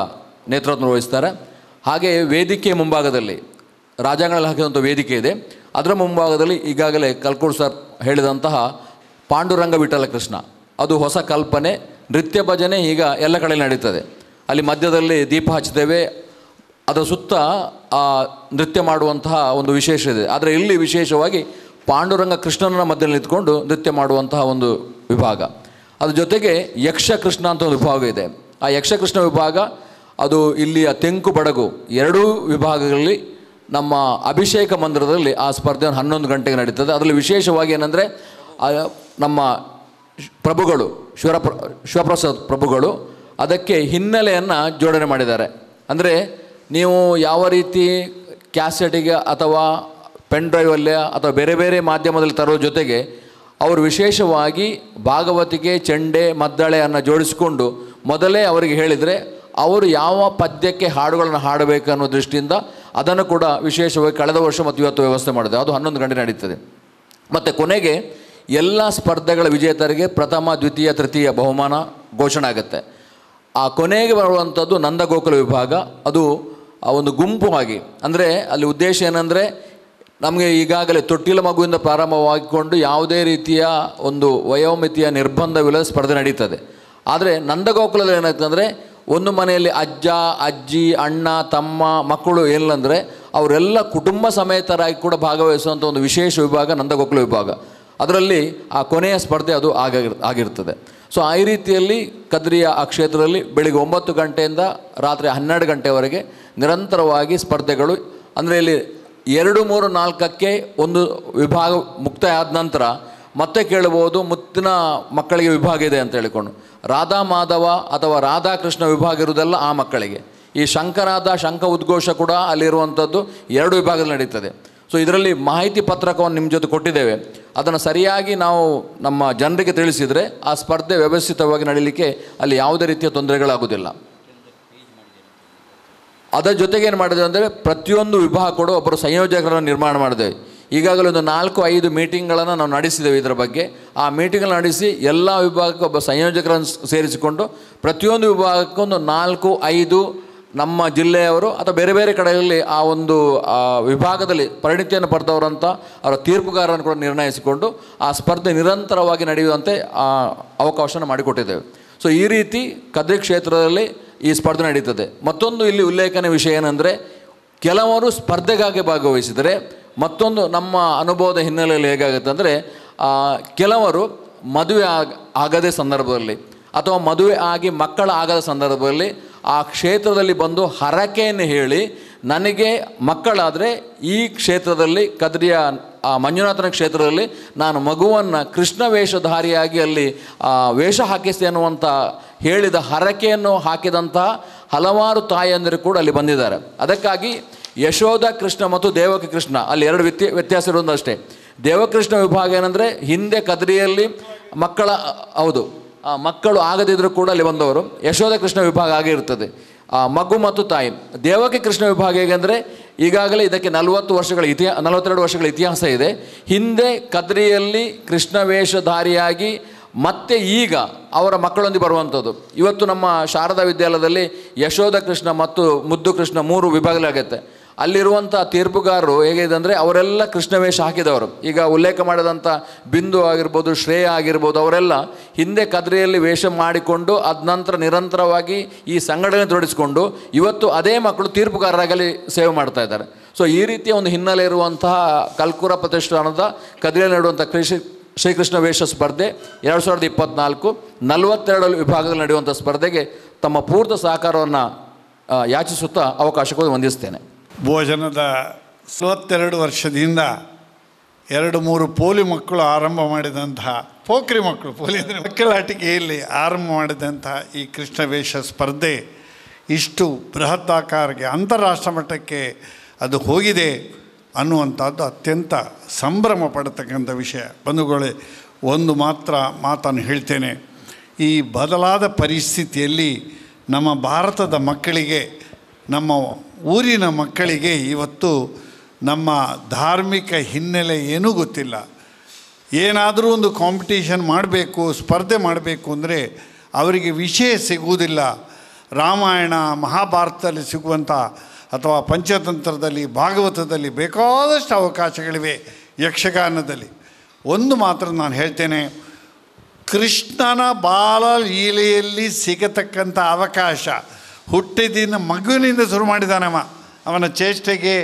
ನೇತೃತ್ವ ವಹಿಸ್ತಾರೆ. ಹಾಗೆ ವೇದಿಕೆ ಮುಂಭಾಗದಲ್ಲಿ ರಾಜಾಂಗಣದಲ್ಲಿ ಹಾಕಿದಂಥ ವೇದಿಕೆ ಇದೆ, ಅದರ ಮುಂಭಾಗದಲ್ಲಿ ಈಗಾಗಲೇ ಕಲ್ಕೂರ್ ಸರ್ ಹೇಳಿದಂತಹ ಪಾಂಡುರಂಗ ವಿಠಲ ಕೃಷ್ಣ, ಅದು ಹೊಸ ಕಲ್ಪನೆ, ನೃತ್ಯ ಭಜನೆ ಈಗ ಎಲ್ಲ ಕಡೆ ನಡೀತದೆ. ಅಲ್ಲಿ ಮಧ್ಯದಲ್ಲಿ ದೀಪ ಹಚ್ತೇವೆ, ಅದರ ಸುತ್ತ ನೃತ್ಯ ಮಾಡುವಂತಹ ಒಂದು ವಿಶೇಷ ಇದೆ. ಆದರೆ ಇಲ್ಲಿ ವಿಶೇಷವಾಗಿ ಪಾಂಡುರಂಗ ಕೃಷ್ಣನ ಮಧ್ಯದಲ್ಲಿ ನಿಂತ್ಕೊಂಡು ನೃತ್ಯ ಮಾಡುವಂತಹ ಒಂದು ವಿಭಾಗ. ಅದ್ರ ಜೊತೆಗೆ ಯಕ್ಷಕೃಷ್ಣ ಅಂತ ಒಂದು ವಿಭಾಗ ಇದೆ. ಆ ಯಕ್ಷಕೃಷ್ಣ ವಿಭಾಗ ಅದು ಇಲ್ಲಿಯ ತೆಂಕು ಬಡಗು 2 ವಿಭಾಗಗಳಲ್ಲಿ ನಮ್ಮ ಅಭಿಷೇಕ ಮಂದಿರದಲ್ಲಿ ಆ ಸ್ಪರ್ಧೆ 11 ಗಂಟೆಗೆ ನಡೀತದೆ. ಅದರಲ್ಲಿ ವಿಶೇಷವಾಗಿ ಏನಂದರೆ ನಮ್ಮ ಪ್ರಭುಗಳು ಶಿವಪ್ರಸಾದ್ ಪ್ರಭುಗಳು ಅದಕ್ಕೆ ಹಿನ್ನೆಲೆಯನ್ನು ಜೋಡಣೆ ಮಾಡಿದ್ದಾರೆ. ಅಂದರೆ ನೀವು ಯಾವ ರೀತಿ ಕ್ಯಾಸೆಟಿಗೆ ಅಥವಾ ಪೆನ್ ಡ್ರೈವಲ್ಲಿ ಅಥವಾ ಬೇರೆ ಬೇರೆ ಮಾಧ್ಯಮದಲ್ಲಿ ತರೋ ಜೊತೆಗೆ ಅವರು ವಿಶೇಷವಾಗಿ ಭಾಗವತಿಗೆ, ಚೆಂಡೆ, ಮದ್ದಳೆಯನ್ನು ಜೋಡಿಸಿಕೊಂಡು ಮೊದಲೇ ಅವರಿಗೆ ಹೇಳಿದರೆ ಅವರು ಯಾವ ಪದ್ಯಕ್ಕೆ ಹಾಡುಗಳನ್ನು ಹಾಡಬೇಕು ಅನ್ನೋ ದೃಷ್ಟಿಯಿಂದ ಅದನ್ನು ಕೂಡ ವಿಶೇಷವಾಗಿ ಕಳೆದ ವರ್ಷ ಮತ್ತು ಇವತ್ತು ವ್ಯವಸ್ಥೆ ಮಾಡಿದೆ. ಅದು 11 ಗಂಟೆ ನಡೀತದೆ. ಮತ್ತು ಕೊನೆಗೆ ಎಲ್ಲ ಸ್ಪರ್ಧೆಗಳ ವಿಜೇತರಿಗೆ ಪ್ರಥಮ, ದ್ವಿತೀಯ, ತೃತೀಯ ಬಹುಮಾನ ಘೋಷಣೆ ಆಗುತ್ತೆ. ಆ ಕೊನೆಗೆ ಬರುವಂಥದ್ದು ನಂದಗೋಕುಲ ವಿಭಾಗ. ಅದು ಒಂದು ಗುಂಪು ಆಗಿ, ಅಂದರೆ ಅಲ್ಲಿ ಉದ್ದೇಶ ಏನಂದರೆ ನಮಗೆ ಈಗಾಗಲೇ ತೊಟ್ಟಿಲ ಮಗುವಿಂದ ಪ್ರಾರಂಭವಾಗಿಕೊಂಡು ಯಾವುದೇ ರೀತಿಯ ಒಂದು ವಯೋಮಿತಿಯ ನಿರ್ಬಂಧವಿಲ್ಲದ ಸ್ಪರ್ಧೆ ನಡೀತದೆ. ಆದರೆ ನಂದಗೋಕುಲದಲ್ಲಿ ಏನಾಗ್ತಂದರೆ ಒಂದು ಮನೆಯಲ್ಲಿ ಅಜ್ಜ, ಅಜ್ಜಿ, ಅಣ್ಣ, ತಮ್ಮ, ಮಕ್ಕಳು ಏನಿಲ್ಲಂದರೆ ಅವರೆಲ್ಲ ಕುಟುಂಬ ಸಮೇತರಾಗಿ ಕೂಡ ಭಾಗವಹಿಸುವಂಥ ಒಂದು ವಿಶೇಷ ವಿಭಾಗ ನಂದಗೋಕುಲ ವಿಭಾಗ. ಅದರಲ್ಲಿ ಆ ಕೊನೆಯ ಸ್ಪರ್ಧೆ ಅದು ಆಗಿರ್ತದೆ. ಸೊ ಆ ರೀತಿಯಲ್ಲಿ ಕದ್ರಿಯ ಆ ಕ್ಷೇತ್ರದಲ್ಲಿ ಬೆಳಿಗ್ಗೆ 9 ಗಂಟೆಯಿಂದ ರಾತ್ರಿ 12 ಗಂಟೆವರೆಗೆ ನಿರಂತರವಾಗಿ ಸ್ಪರ್ಧೆಗಳು, ಅಂದರೆ ಇಲ್ಲಿ 2, 3, 4ಕ್ಕೆ ಒಂದು ವಿಭಾಗ ಮುಕ್ತಾಯ ಆದ ನಂತರ ಮತ್ತೆ ಕೇಳಬಹುದು ಮುತ್ತಿನ ಮಕ್ಕಳಿಗೆ ವಿಭಾಗ ಇದೆ ಅಂತ ಹೇಳಿಕೊಂಡು. ರಾಧಾ ಮಾಧವ ಅಥವಾ ರಾಧಾಕೃಷ್ಣ ವಿಭಾಗ ಇರುವುದೆಲ್ಲ ಆ ಮಕ್ಕಳಿಗೆ. ಈ ಶಂಕರಾದ ಶಂಖ ಉದ್ಘೋಷ ಕೂಡ ಅಲ್ಲಿರುವಂಥದ್ದು 2 ವಿಭಾಗದಲ್ಲಿ ನಡೀತದೆ. ಸೊ ಇದರಲ್ಲಿ ಮಾಹಿತಿ ಪತ್ರಕವನ್ನು ನಿಮ್ಮ ಜೊತೆ ಕೊಟ್ಟಿದ್ದೇವೆ. ಅದನ್ನು ಸರಿಯಾಗಿ ನಾವು ನಮ್ಮ ಜನರಿಗೆ ತಿಳಿಸಿದರೆ ಆ ಸ್ಪರ್ಧೆ ವ್ಯವಸ್ಥಿತವಾಗಿ ನಡೀಲಿಕ್ಕೆ ಅಲ್ಲಿ ಯಾವುದೇ ರೀತಿಯ ತೊಂದರೆಗಳಾಗುವುದಿಲ್ಲ. ಅದರ ಜೊತೆಗೆ ಏನು ಮಾಡಿದೆ ಅಂದರೆ ಪ್ರತಿಯೊಂದು ವಿಭಾಗ ಕೂಡ ಒಬ್ಬರು ಸಂಯೋಜಕರನ್ನು ನಿರ್ಮಾಣ ಮಾಡಿದ್ದೇವೆ. ಈಗಾಗಲೇ ಒಂದು 4-5 ಮೀಟಿಂಗ್ಗಳನ್ನು ನಾವು ನಡೆಸಿದ್ದೇವೆ ಇದರ ಬಗ್ಗೆ. ಆ ಮೀಟಿಂಗ್ಗಳನ್ನು ನಡೆಸಿ ಎಲ್ಲ ವಿಭಾಗಕ್ಕೆ ಒಬ್ಬ ಸಂಯೋಜಕರನ್ನು ಸೇರಿಸಿಕೊಂಡು ಪ್ರತಿಯೊಂದು ವಿಭಾಗಕ್ಕೊಂದು 4-5 ನಮ್ಮ ಜಿಲ್ಲೆಯವರು ಅಥವಾ ಬೇರೆ ಬೇರೆ ಕಡೆಯಲ್ಲಿ ಆ ಒಂದು ವಿಭಾಗದಲ್ಲಿ ಪರಿಣಿತಿಯನ್ನು ಪಡೆದವರಂತ ಅವರ ತೀರ್ಪುಗಾರರನ್ನು ಕೂಡ ನಿರ್ಣಯಿಸಿಕೊಂಡು ಆ ಸ್ಪರ್ಧೆ ನಿರಂತರವಾಗಿ ನಡೆಯುವಂತೆ ಅವಕಾಶನ ಮಾಡಿಕೊಟ್ಟಿದ್ದೇವೆ. ಸೊ ಈ ರೀತಿ ಕದ್ರಿ ಕ್ಷೇತ್ರದಲ್ಲಿ ಈ ಸ್ಪರ್ಧೆ ನಡೀತದೆ. ಮತ್ತೊಂದು ಇಲ್ಲಿ ಉಲ್ಲೇಖನೀಯ ವಿಷಯ ಏನಂದರೆ, ಕೆಲವರು ಸ್ಪರ್ಧೆಗಾಗಿ ಭಾಗವಹಿಸಿದರೆ, ಮತ್ತೊಂದು ನಮ್ಮ ಅನುಭವದ ಹಿನ್ನೆಲೆಯಲ್ಲಿ ಹೇಗಾಗುತ್ತೆ ಅಂದರೆ, ಕೆಲವರು ಮದುವೆ ಆಗದೇ ಸಂದರ್ಭದಲ್ಲಿ ಅಥವಾ ಮದುವೆ ಆಗಿ ಮಕ್ಕಳ ಆಗದ ಸಂದರ್ಭದಲ್ಲಿ ಆ ಕ್ಷೇತ್ರದಲ್ಲಿ ಬಂದು ಹರಕೆಯನ್ನು ಹೇಳಿ, ನನಗೆ ಮಕ್ಕಳಾದರೆ ಈ ಕ್ಷೇತ್ರದಲ್ಲಿ ಕದ್ರಿಯ ಮಂಜುನಾಥನ ಕ್ಷೇತ್ರದಲ್ಲಿ ನಾನು ಮಗುವನ್ನು ಕೃಷ್ಣ ವೇಷಧಾರಿಯಾಗಿ ಅಲ್ಲಿ ವೇಷ ಹಾಕಿಸಿ ಅನ್ನುವಂಥ ಹೇಳಿದ ಹರಕೆಯನ್ನು ಹಾಕಿದಂತಹ ಹಲವಾರು ತಾಯಂದಿರು ಕೂಡ ಅಲ್ಲಿ ಬಂದಿದ್ದಾರೆ. ಅದಕ್ಕಾಗಿ ಯಶೋಧ ಕೃಷ್ಣ ಮತ್ತು ದೇವಕಿ ಕೃಷ್ಣ ಅಲ್ಲಿ ಎರಡು ವ್ಯತ್ಯಾಸ ಇರೋದು ಅಷ್ಟೇ. ದೇವಕೃಷ್ಣ ವಿಭಾಗ ಏನಂದರೆ, ಹಿಂದೆ ಕದ್ರಿಯಲ್ಲಿ ಮಕ್ಕಳು ಆಗದಿದ್ದರೂ ಕೂಡ ಅಲ್ಲಿ ಬಂದವರು. ಯಶೋಧ ಕೃಷ್ಣ ವಿಭಾಗ ಆಗಿರ್ತದೆ, ಮಗು ಮತ್ತು ತಾಯಿ. ದೇವಕಿ ಕೃಷ್ಣ ವಿಭಾಗ ಹೇಗೆಂದರೆ, ಈಗಾಗಲೇ ಇದಕ್ಕೆ 42 ವರ್ಷಗಳ ಇತಿಹಾಸ ಇದೆ. ಹಿಂದೆ ಕದ್ರಿಯಲ್ಲಿ ಕೃಷ್ಣ ವೇಷಧಾರಿಯಾಗಿ ಮತ್ತೆ ಈಗ ಅವರ ಮಕ್ಕಳೊಂದಿಗೆ ಬರುವಂಥದ್ದು. ಇವತ್ತು ನಮ್ಮ ಶಾರದಾ ವಿದ್ಯಾಲಯದಲ್ಲಿ ಯಶೋಧ ಕೃಷ್ಣ ಮತ್ತು ಮುದ್ದು ಕೃಷ್ಣ 3 ವಿಭಾಗಗಳಾಗುತ್ತೆ. ಅಲ್ಲಿರುವಂಥ ತೀರ್ಪುಗಾರರು ಹೇಗಿದೆ ಅಂದರೆ, ಅವರೆಲ್ಲ ಕೃಷ್ಣ ವೇಷ ಹಾಕಿದವರು. ಈಗ ಉಲ್ಲೇಖ ಮಾಡಿದಂಥ ಬಿಂದು ಆಗಿರ್ಬೋದು, ಶ್ರೇಯ ಆಗಿರ್ಬೋದು, ಅವರೆಲ್ಲ ಹಿಂದೆ ಕದ್ರಿಯಲ್ಲಿ ವೇಷ ಮಾಡಿಕೊಂಡು ಅದ ನಂತರ ನಿರಂತರವಾಗಿ ಈ ಸಂಘಟನೆ ತೊಡಗಿಸಿಕೊಂಡು ಇವತ್ತು ಅದೇ ಮಕ್ಕಳು ತೀರ್ಪುಗಾರರಾಗಲಿ ಸೇವೆ ಮಾಡ್ತಾ ಇದ್ದಾರೆ. ಸೊ ಈ ರೀತಿಯ ಒಂದು ಹಿನ್ನೆಲೆ ಇರುವಂತಹ ಕಲ್ಕುರ ಪ್ರತಿಷ್ಠಾನದ ಕದ್ರಿಯಲ್ಲಿ ನಡೆಯುವಂಥ ಶ್ರೀಕೃಷ್ಣ ವೇಷ ಸ್ಪರ್ಧೆ 2024 42 ವಿಭಾಗದಲ್ಲಿ ನಡೆಯುವಂಥ ಸ್ಪರ್ಧೆಗೆ ತಮ್ಮ ಪೂರ್ತ ಸಹಕಾರವನ್ನು ಯಾಚಿಸುತ್ತಾ ಅವಕಾಶಕ್ಕೆ ವಂದಿಸ್ತೇನೆ.
ಭೋಜನದ 42 ವರ್ಷದಿಂದ 2-3 ಪೋಲಿ ಮಕ್ಕಳು ಆರಂಭ ಮಾಡಿದಂತಹ ಪೋಖ್ರಿ ಮಕ್ಕಳು, ಪೋಲಿ ಅಂದರೆ ಮಕ್ಕಳಾಟಿಕೆಯಲ್ಲಿ ಆರಂಭ ಮಾಡಿದಂತಹ ಈ ಕೃಷ್ಣ ವೇಷ ಸ್ಪರ್ಧೆ ಇಷ್ಟು ಬೃಹತ್ತಾಕಾರಕ್ಕೆ ಅಂತಾರಾಷ್ಟ್ರ ಮಟ್ಟಕ್ಕೆ ಅದು ಹೋಗಿದೆ ಅನ್ನುವಂಥದ್ದು ಅತ್ಯಂತ ಸಂಭ್ರಮ ಪಡತಕ್ಕಂಥ ವಿಷಯ. ಬಂಧುಗಳೇ, ಒಂದು ಮಾತನ್ನು ಹೇಳ್ತೇನೆ. ಈ ಬದಲಾದ ಪರಿಸ್ಥಿತಿಯಲ್ಲಿ ನಮ್ಮ ಭಾರತದ ಮಕ್ಕಳಿಗೆ, ನಮ್ಮ ಊರಿನ ಮಕ್ಕಳಿಗೆ ಇವತ್ತು ನಮ್ಮ ಧಾರ್ಮಿಕ ಹಿನ್ನೆಲೆ ಏನೂ ಗೊತ್ತಿಲ್ಲ. ಏನಾದರೂ ಒಂದು ಕಾಂಪಿಟೇಷನ್ ಮಾಡಬೇಕು, ಸ್ಪರ್ಧೆ ಮಾಡಬೇಕು ಅಂದರೆ ಅವರಿಗೆ ವಿಷಯ ಸಿಗುವುದಿಲ್ಲ. ರಾಮಾಯಣ ಮಹಾಭಾರತದಲ್ಲಿ ಸಿಗುವಂಥ ಅಥವಾ ಪಂಚತಂತ್ರದಲ್ಲಿ, ಭಾಗವತದಲ್ಲಿ ಬೇಕಾದಷ್ಟು ಅವಕಾಶಗಳಿವೆ. ಯಕ್ಷಗಾನದಲ್ಲಿ ಒಂದು ಮಾತ್ರ ನಾನು ಹೇಳ್ತೇನೆ, ಕೃಷ್ಣನ ಬಾಲ ಲೀಲೆಯಲ್ಲಿ ಸಿಗತಕ್ಕಂಥ ಅವಕಾಶ ಹುಟ್ಟಿದಿನ ಮಗುವಿನಿಂದ ಶುರು ಮಾಡಿದಾನವ. ಅವನ ಚೇಷ್ಟೆಗೆ,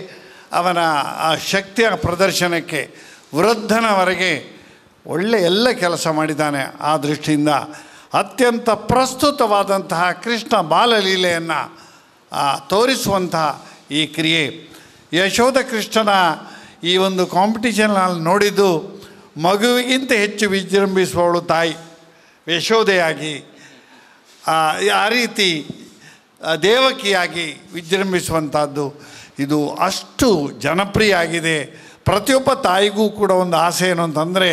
ಅವನ ಆ ಶಕ್ತಿಯ ಪ್ರದರ್ಶನಕ್ಕೆ ವೃದ್ಧನವರೆಗೆ ಎಲ್ಲ ಕೆಲಸ ಮಾಡಿದ್ದಾನೆ. ಆ ದೃಷ್ಟಿಯಿಂದ ಅತ್ಯಂತ ಪ್ರಸ್ತುತವಾದಂತಹ ಕೃಷ್ಣ ಬಾಲಲೀಲೆಯನ್ನು ತೋರಿಸುವಂತಹ ಈ ಕ್ರಿಯೆ. ಯಶೋಧ ಕೃಷ್ಣನ ಈ ಒಂದು ಕಾಂಪಿಟೇಷನ್ನಲ್ಲಿ ನೋಡಿದ್ದು, ಮಗುವಿಗಿಂತ ಹೆಚ್ಚು ವಿಜೃಂಭಿಸುವವಳು ತಾಯಿ ಯಶೋಧೆಯಾಗಿ, ಆ ರೀತಿ ದೇವಕಿಯಾಗಿ ವಿಜೃಂಭಿಸುವಂಥದ್ದು ಇದು ಅಷ್ಟು ಜನಪ್ರಿಯ ಆಗಿದೆ. ಪ್ರತಿಯೊಬ್ಬ ತಾಯಿಗೂ ಕೂಡ ಒಂದು ಆಸೆ ಏನು ಅಂತಂದರೆ,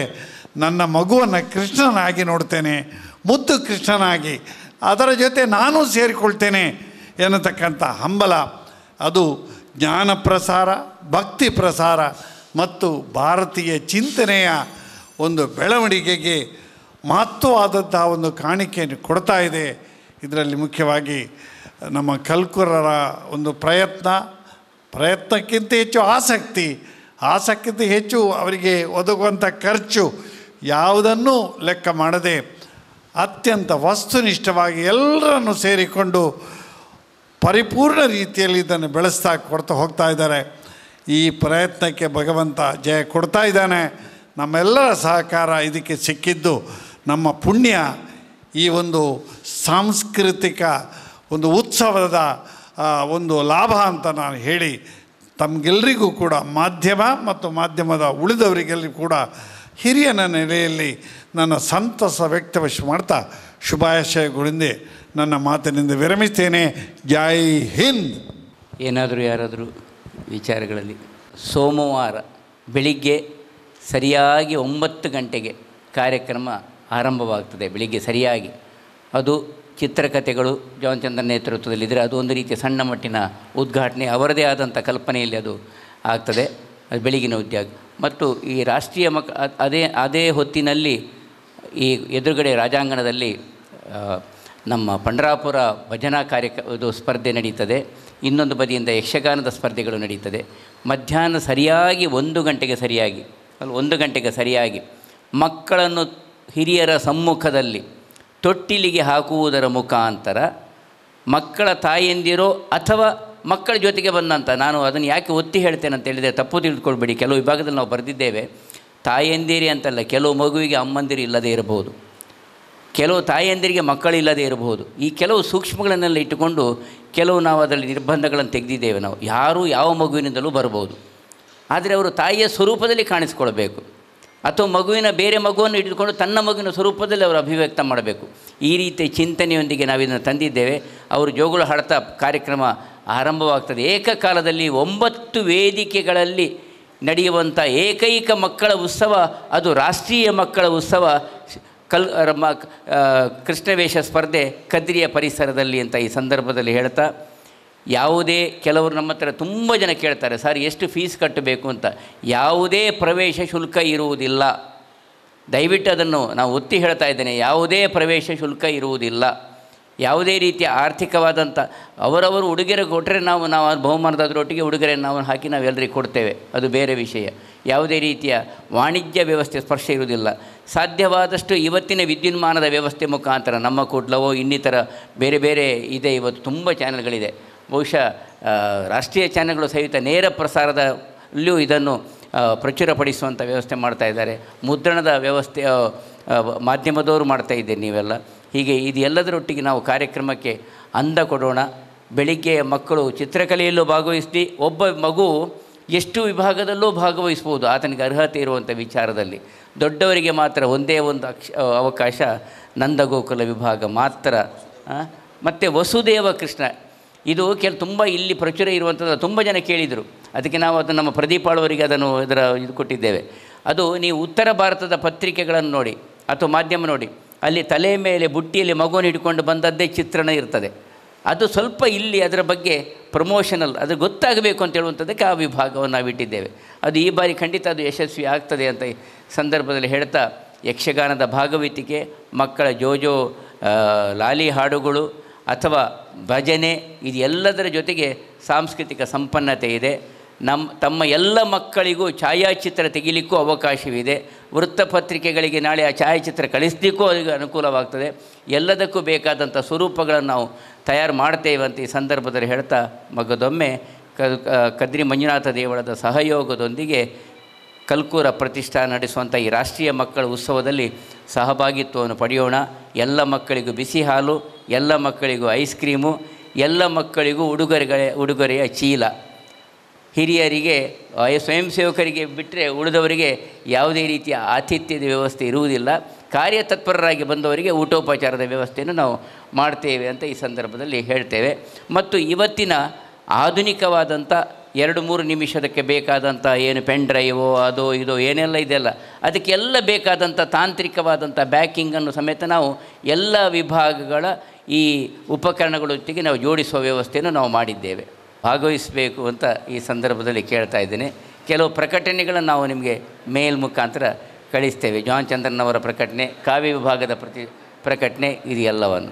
ನನ್ನ ಮಗುವನ್ನು ಕೃಷ್ಣನಾಗಿ ನೋಡ್ತೇನೆ, ಮುದ್ದು ಕೃಷ್ಣನಾಗಿ, ಅದರ ಜೊತೆ ನಾನು ಸೇರಿಕೊಳ್ತೇನೆ ಎನ್ನತಕ್ಕಂಥ ಹಂಬಲ. ಅದು ಜ್ಞಾನ ಪ್ರಸಾರ, ಭಕ್ತಿ ಪ್ರಸಾರ ಮತ್ತು ಭಾರತೀಯ ಚಿಂತನೆಯ ಒಂದು ಬೆಳವಣಿಗೆಗೆ ಮಹತ್ವವಾದಂಥ ಒಂದು ಕಾಣಿಕೆಯನ್ನು ಕೊಡ್ತಾ ಇದೆ. ಇದರಲ್ಲಿ ಮುಖ್ಯವಾಗಿ ನಮ್ಮ ಕಲ್ಕುರರ ಒಂದು ಪ್ರಯತ್ನಕ್ಕಿಂತ ಹೆಚ್ಚು ಆಸಕ್ತಿಗಿಂತ ಹೆಚ್ಚು ಅವರಿಗೆ ಒದಗುವಂಥ ಖರ್ಚು ಯಾವುದನ್ನೂ ಲೆಕ್ಕ ಮಾಡದೆ ಅತ್ಯಂತ ವಸ್ತುನಿಷ್ಠವಾಗಿ ಎಲ್ಲರನ್ನು ಸೇರಿಕೊಂಡು ಪರಿಪೂರ್ಣ ರೀತಿಯಲ್ಲಿ ಇದನ್ನು ಕೊಡ್ತಾ ಹೋಗ್ತಾ ಇದ್ದಾರೆ. ಈ ಪ್ರಯತ್ನಕ್ಕೆ ಭಗವಂತ ಜಯ ಕೊಡ್ತಾ ಇದ್ದಾನೆ. ನಮ್ಮೆಲ್ಲರ ಸಹಕಾರ ಇದಕ್ಕೆ ಸಿಕ್ಕಿದ್ದು ನಮ್ಮ ಪುಣ್ಯ. ಈ ಒಂದು ಸಾಂಸ್ಕೃತಿಕ ಒಂದು ಉತ್ಸವದ ಒಂದು ಲಾಭ ಅಂತ ನಾನು ಹೇಳಿ, ತಮಗೆಲ್ಲರಿಗೂ ಕೂಡ ಮಾಧ್ಯಮ ಮತ್ತು ಮಾಧ್ಯಮದ ಉಳಿದವರಿಗೆಲ್ಲರಿಗೂ ಕೂಡ ಹಿರಿಯನ ನೆಲೆಯಲ್ಲಿ ನನ್ನ ಸಂತಸ ಮಾಡ್ತಾ ಶುಭಾಶಯಗಳಿಂದ ನನ್ನ ಮಾತಿನಿಂದ ವಿರಮಿಸ್ತೇನೆ. ಜೈ ಹಿಂದ್.
ಯಾರಾದರೂ ವಿಚಾರಗಳಲ್ಲಿ ಸೋಮವಾರ ಬೆಳಿಗ್ಗೆ ಸರಿಯಾಗಿ 9 ಗಂಟೆಗೆ ಕಾರ್ಯಕ್ರಮ ಆರಂಭವಾಗ್ತದೆ. ಬೆಳಿಗ್ಗೆ ಸರಿಯಾಗಿ ಅದು ಚಿತ್ರಕಥೆಗಳು ಜಾನ್ ಚಂದನ್ ನೇತೃತ್ವದಲ್ಲಿದ್ದರೆ ಅದು ಒಂದು ರೀತಿಯ ಸಣ್ಣ ಮಟ್ಟಿನ ಉದ್ಘಾಟನೆ, ಅವರದೇ ಆದಂಥ ಕಲ್ಪನೆಯಲ್ಲಿ ಅದು ಆಗ್ತದೆ. ಅದು ಬೆಳಗಿನ ಉದ್ಯೋಗ. ಮತ್ತು ಈ ರಾಷ್ಟ್ರೀಯ ಅದೇ ಹೊತ್ತಿನಲ್ಲಿ ಈ ಎದುರುಗಡೆ ರಾಜಾಂಗಣದಲ್ಲಿ ನಮ್ಮ ಪಂಡರಾಪುರ ಭಜನಾ ಇದು ಸ್ಪರ್ಧೆ ನಡೀತದೆ. ಇನ್ನೊಂದು ಬದಿಯಿಂದ ಯಕ್ಷಗಾನದ ಸ್ಪರ್ಧೆಗಳು ನಡೀತದೆ. ಮಧ್ಯಾಹ್ನ ಸರಿಯಾಗಿ 1 ಗಂಟೆಗೆ ಸರಿಯಾಗಿ 1 ಗಂಟೆಗೆ ಸರಿಯಾಗಿ ಮಕ್ಕಳನ್ನು ಹಿರಿಯರ ಸಮ್ಮುಖದಲ್ಲಿ ತೊಟ್ಟಿಲಿಗೆ ಹಾಕುವುದರ ಮುಖಾಂತರ ಮಕ್ಕಳ ತಾಯಂದಿರೋ ಅಥವಾ ಮಕ್ಕಳ ಜೊತೆಗೆ ಬಂದಂಥ, ನಾನು ಅದನ್ನು ಯಾಕೆ ಒತ್ತಿ ಹೇಳ್ತೇನೆ ಅಂತ ಹೇಳಿದರೆ ತಪ್ಪು ತಿಳಿದುಕೊಳ್ಬೇಡಿ, ಕೆಲವು ವಿಭಾಗದಲ್ಲಿ ನಾವು ಬರೆದಿದ್ದೇವೆ ತಾಯಂದಿರಿ ಅಂತಲ್ಲ, ಕೆಲವು ಮಗುವಿಗೆ ಅಮ್ಮಂದಿರು ಇಲ್ಲದೇ ಇರಬಹುದು, ಕೆಲವು ತಾಯಂದಿರಿಗೆ ಮಕ್ಕಳಿಲ್ಲದೇ ಇರಬಹುದು. ಈ ಕೆಲವು ಸೂಕ್ಷ್ಮಗಳನ್ನೆಲ್ಲ ಇಟ್ಟುಕೊಂಡು ಕೆಲವು ನಾವು ಅದರಲ್ಲಿ ನಿರ್ಬಂಧಗಳನ್ನು ತೆಗೆದಿದ್ದೇವೆ. ನಾವು ಯಾರೂ ಯಾವ ಮಗುವಿನಿಂದಲೂ ಬರ್ಬೋದು, ಆದರೆ ಅವರು ತಾಯಿಯ ಸ್ವರೂಪದಲ್ಲಿ ಕಾಣಿಸ್ಕೊಳ್ಬೇಕು, ಅಥವಾ ಮಗುವಿನ ಬೇರೆ ಮಗುವನ್ನು ಇಟ್ಟುಕೊಂಡು ತನ್ನ ಮಗುವಿನ ಸ್ವರೂಪದಲ್ಲಿ ಅವರು ಅಭಿವ್ಯಕ್ತ ಮಾಡಬೇಕು. ಈ ರೀತಿಯ ಚಿಂತನೆಯೊಂದಿಗೆ ನಾವಿದನ್ನು ತಂದಿದ್ದೇವೆ. ಅವರು ಜೋಗುಳ ಹಾಡ್ತಾ ಕಾರ್ಯಕ್ರಮ ಆರಂಭವಾಗ್ತದೆ. ಏಕಕಾಲದಲ್ಲಿ 9 ವೇದಿಕೆಗಳಲ್ಲಿ ನಡೆಯುವಂಥ ಏಕೈಕ ಮಕ್ಕಳ ಉತ್ಸವ, ಅದು ರಾಷ್ಟ್ರೀಯ ಮಕ್ಕಳ ಉತ್ಸವ ಕೃಷ್ಣವೇಷ ಸ್ಪರ್ಧೆ ಕದ್ರಿಯ ಪರಿಸರದಲ್ಲಿ ಅಂತ ಈ ಸಂದರ್ಭದಲ್ಲಿ ಹೇಳ್ತಾ, ಯಾವುದೇ ಕೆಲವರು ನಮ್ಮ ಹತ್ರ ತುಂಬ ಜನ ಕೇಳ್ತಾರೆ, ಸರ್ ಎಷ್ಟು ಫೀಸ್ ಕಟ್ಟಬೇಕು ಅಂತ. ಯಾವುದೇ ಪ್ರವೇಶ ಶುಲ್ಕ ಇರುವುದಿಲ್ಲ. ದಯವಿಟ್ಟು ಅದನ್ನು ನಾವು ಒತ್ತಿ ಹೇಳ್ತಾ ಇದ್ದೇನೆ, ಯಾವುದೇ ಪ್ರವೇಶ ಶುಲ್ಕ ಇರುವುದಿಲ್ಲ. ಯಾವುದೇ ರೀತಿಯ ಆರ್ಥಿಕವಾದಂಥ ಅವರವರು ಉಡುಗೊರೆ ಕೊಟ್ಟರೆ ನಾವು ಬಹುಮಾನದೊಟ್ಟಿಗೆ ಉಡುಗೊರೆ ನಾವು ಹಾಕಿ ನಾವೆಲ್ಲರಿಗೂ ಕೊಡ್ತೇವೆ, ಅದು ಬೇರೆ ವಿಷಯ. ಯಾವುದೇ ರೀತಿಯ ವಾಣಿಜ್ಯ ವ್ಯವಸ್ಥೆ ಸ್ಪರ್ಶ ಇರುವುದಿಲ್ಲ. ಸಾಧ್ಯವಾದಷ್ಟು ಇವತ್ತಿನ ವಿದ್ಯುನ್ಮಾನದ ವ್ಯವಸ್ಥೆ ಮುಖಾಂತರ ನಮ್ಮ ಕೂಡ್ಲವೋ ಇನ್ನಿತರ ಬೇರೆ ಬೇರೆ ಇದೆ, ಇವತ್ತು ತುಂಬ ಚಾನೆಲ್ಗಳಿದೆ. ಬಹುಶಃ ರಾಷ್ಟ್ರೀಯ ಚಾನೆಲ್ಗಳು ಸಹಿತ ನೇರ ಪ್ರಸಾರದಲ್ಲೂ ಇದನ್ನು ಪ್ರಚುರಪಡಿಸುವಂಥ ವ್ಯವಸ್ಥೆ ಮಾಡ್ತಾಯಿದ್ದಾರೆ. ಮುದ್ರಣದ ವ್ಯವಸ್ಥೆ ಮಾಧ್ಯಮದವರು ಮಾಡ್ತಾಯಿದ್ದೀರಿ ನೀವೆಲ್ಲ. ಹೀಗೆ ಇದು ಎಲ್ಲದರೊಟ್ಟಿಗೆ ನಾವು ಕಾರ್ಯಕ್ರಮಕ್ಕೆ ಅಂದ ಕೊಡೋಣ. ಬೆಳಿಗ್ಗೆ ಮಕ್ಕಳು ಚಿತ್ರಕಲೆಯಲ್ಲೂ ಭಾಗವಹಿಸಿ, ಒಬ್ಬ ಮಗು ಎಷ್ಟು ವಿಭಾಗದಲ್ಲೂ ಭಾಗವಹಿಸ್ಬೋದು ಆತನಿಗೆ ಅರ್ಹತೆ ಇರುವಂಥ ವಿಚಾರದಲ್ಲಿ. ದೊಡ್ಡವರಿಗೆ ಮಾತ್ರ ಒಂದೇ ಒಂದು ಅವಕಾಶ, ನಂದಗೋಕುಲ ವಿಭಾಗ ಮಾತ್ರ. ಮತ್ತು ವಸುದೇವ ಕೃಷ್ಣ ಇದು ತುಂಬ ಇಲ್ಲಿ ಪ್ರಚುರ ಇರುವಂಥದ್ದು ತುಂಬ ಜನ ಕೇಳಿದರು. ಅದಕ್ಕೆ ನಾವು ಅದನ್ನು ನಮ್ಮ ಪ್ರದೀಪಾಳವರಿಗೆ ಅದನ್ನು ಇದು ಕೊಟ್ಟಿದ್ದೇವೆ. ಅದು ನೀವು ಉತ್ತರ ಭಾರತದ ಪತ್ರಿಕೆಗಳನ್ನು ನೋಡಿ ಅಥವಾ ಮಾಧ್ಯಮ ನೋಡಿ, ಅಲ್ಲಿ ತಲೆ ಮೇಲೆ ಬುಟ್ಟಿಯಲ್ಲಿ ಮಗುವನ್ನು ಹಿಡ್ಕೊಂಡು ಬಂದದ್ದೇ ಚಿತ್ರಣ ಇರ್ತದೆ. ಅದು ಸ್ವಲ್ಪ ಇಲ್ಲಿ ಅದರ ಬಗ್ಗೆ ಪ್ರಮೋಷನಲ್ ಅದು ಗೊತ್ತಾಗಬೇಕು ಅಂತ ಹೇಳುವಂಥದ್ದಕ್ಕೆ ಆ ವಿಭಾಗವನ್ನು ನಾವು ಇಟ್ಟಿದ್ದೇವೆ. ಅದು ಈ ಬಾರಿ ಖಂಡಿತ ಅದು ಯಶಸ್ವಿ ಆಗ್ತದೆ ಅಂತ ಈ ಸಂದರ್ಭದಲ್ಲಿ ಹೇಳ್ತಾ, ಯಕ್ಷಗಾನದ ಭಾಗವಹಿಕೆ, ಮಕ್ಕಳ ಜೋಜೋ ಲಾಲಿ ಹಾಡುಗಳು ಅಥವಾ ಭಜನೆ, ಇದು ಎಲ್ಲದರ ಜೊತೆಗೆ ಸಾಂಸ್ಕೃತಿಕ ಸಂಪನ್ನತೆ ಇದೆ. ತಮ್ಮ ಎಲ್ಲ ಮಕ್ಕಳಿಗೂ ಛಾಯಾಚಿತ್ರ ತೆಗಿಲಿಕ್ಕೂ ಅವಕಾಶವಿದೆ. ವೃತ್ತಪತ್ರಿಕೆಗಳಿಗೆ ನಾಳೆ ಆ ಛಾಯಾಚಿತ್ರ ಕಳಿಸಲಿಕ್ಕೂ ಅವರಿಗೆ ಅನುಕೂಲವಾಗ್ತದೆ. ಎಲ್ಲದಕ್ಕೂ ಬೇಕಾದಂಥ ಸ್ವರೂಪಗಳನ್ನು ನಾವು ತಯಾರು ಮಾಡ್ತೇವೆ ಅಂತ ಈ ಸಂದರ್ಭದಲ್ಲಿ ಹೇಳ್ತಾ, ಮಗದೊಮ್ಮೆ ಕದ್ರಿ ಮಂಜುನಾಥ ದೇವಳದ ಸಹಯೋಗದೊಂದಿಗೆ ಕಲ್ಕೂರ ಪ್ರತಿಷ್ಠಾನ ನಡೆಸುವಂಥ ಈ ರಾಷ್ಟ್ರೀಯ ಮಕ್ಕಳ ಉತ್ಸವದಲ್ಲಿ ಸಹಭಾಗಿತ್ವವನ್ನು ಪಡೆಯೋಣ. ಎಲ್ಲ ಮಕ್ಕಳಿಗೂ ಬಿಸಿ ಹಾಲು, ಎಲ್ಲ ಮಕ್ಕಳಿಗೂ ಐಸ್ ಕ್ರೀಮು, ಎಲ್ಲ ಮಕ್ಕಳಿಗೂ ಉಡುಗೊರೆಯ ಚೀಲ. ಹಿರಿಯರಿಗೆ ಸ್ವಯಂ ಸೇವಕರಿಗೆ ಬಿಟ್ಟರೆ ಉಳಿದವರಿಗೆ ಯಾವುದೇ ರೀತಿಯ ಆತಿಥ್ಯದ ವ್ಯವಸ್ಥೆ ಇರುವುದಿಲ್ಲ. ಕಾರ್ಯತತ್ಪರರಾಗಿ ಬಂದವರಿಗೆ ಊಟೋಪಚಾರದ ವ್ಯವಸ್ಥೆಯನ್ನು ನಾವು ಮಾಡ್ತೇವೆ ಅಂತ ಈ ಸಂದರ್ಭದಲ್ಲಿ ಹೇಳ್ತೇವೆ. ಮತ್ತು ಇವತ್ತಿನ ಆಧುನಿಕವಾದಂಥ 2-3 ನಿಮಿಷದಕ್ಕೆ ಬೇಕಾದಂಥ ಏನು ಪೆನ್ ಡ್ರೈವೋ ಅದೋ ಇದೋ ಏನೆಲ್ಲ ಇದೆಲ್ಲ, ಅದಕ್ಕೆಲ್ಲ ಬೇಕಾದಂಥ ತಾಂತ್ರಿಕವಾದಂಥ ಬ್ಯಾಕಿಂಗನ್ನು ಸಮೇತ ನಾವು ಎಲ್ಲ ವಿಭಾಗಗಳ ಈ ಉಪಕರಣಗಳೊಟ್ಟಿಗೆ ನಾವು ಜೋಡಿಸುವ ವ್ಯವಸ್ಥೆಯನ್ನು ನಾವು ಮಾಡಿದ್ದೇವೆ. ಭಾಗವಹಿಸಬೇಕು ಅಂತ ಈ ಸಂದರ್ಭದಲ್ಲಿ ಕೇಳ್ತಾ ಇದ್ದೇನೆ. ಕೆಲವು ಪ್ರಕಟಣೆಗಳನ್ನು ನಾವು ನಿಮಗೆ ಮೇಲ್ ಮುಖಾಂತರ ಕಳಿಸ್ತೇವೆ. ಜಾನ್ ಚಂದ್ರನ್ ಅವರ ಪ್ರಕಟಣೆ, ಕಾವ್ಯ ವಿಭಾಗದ ಪ್ರಕಟಣೆ, ಇದು ಎಲ್ಲವನ್ನು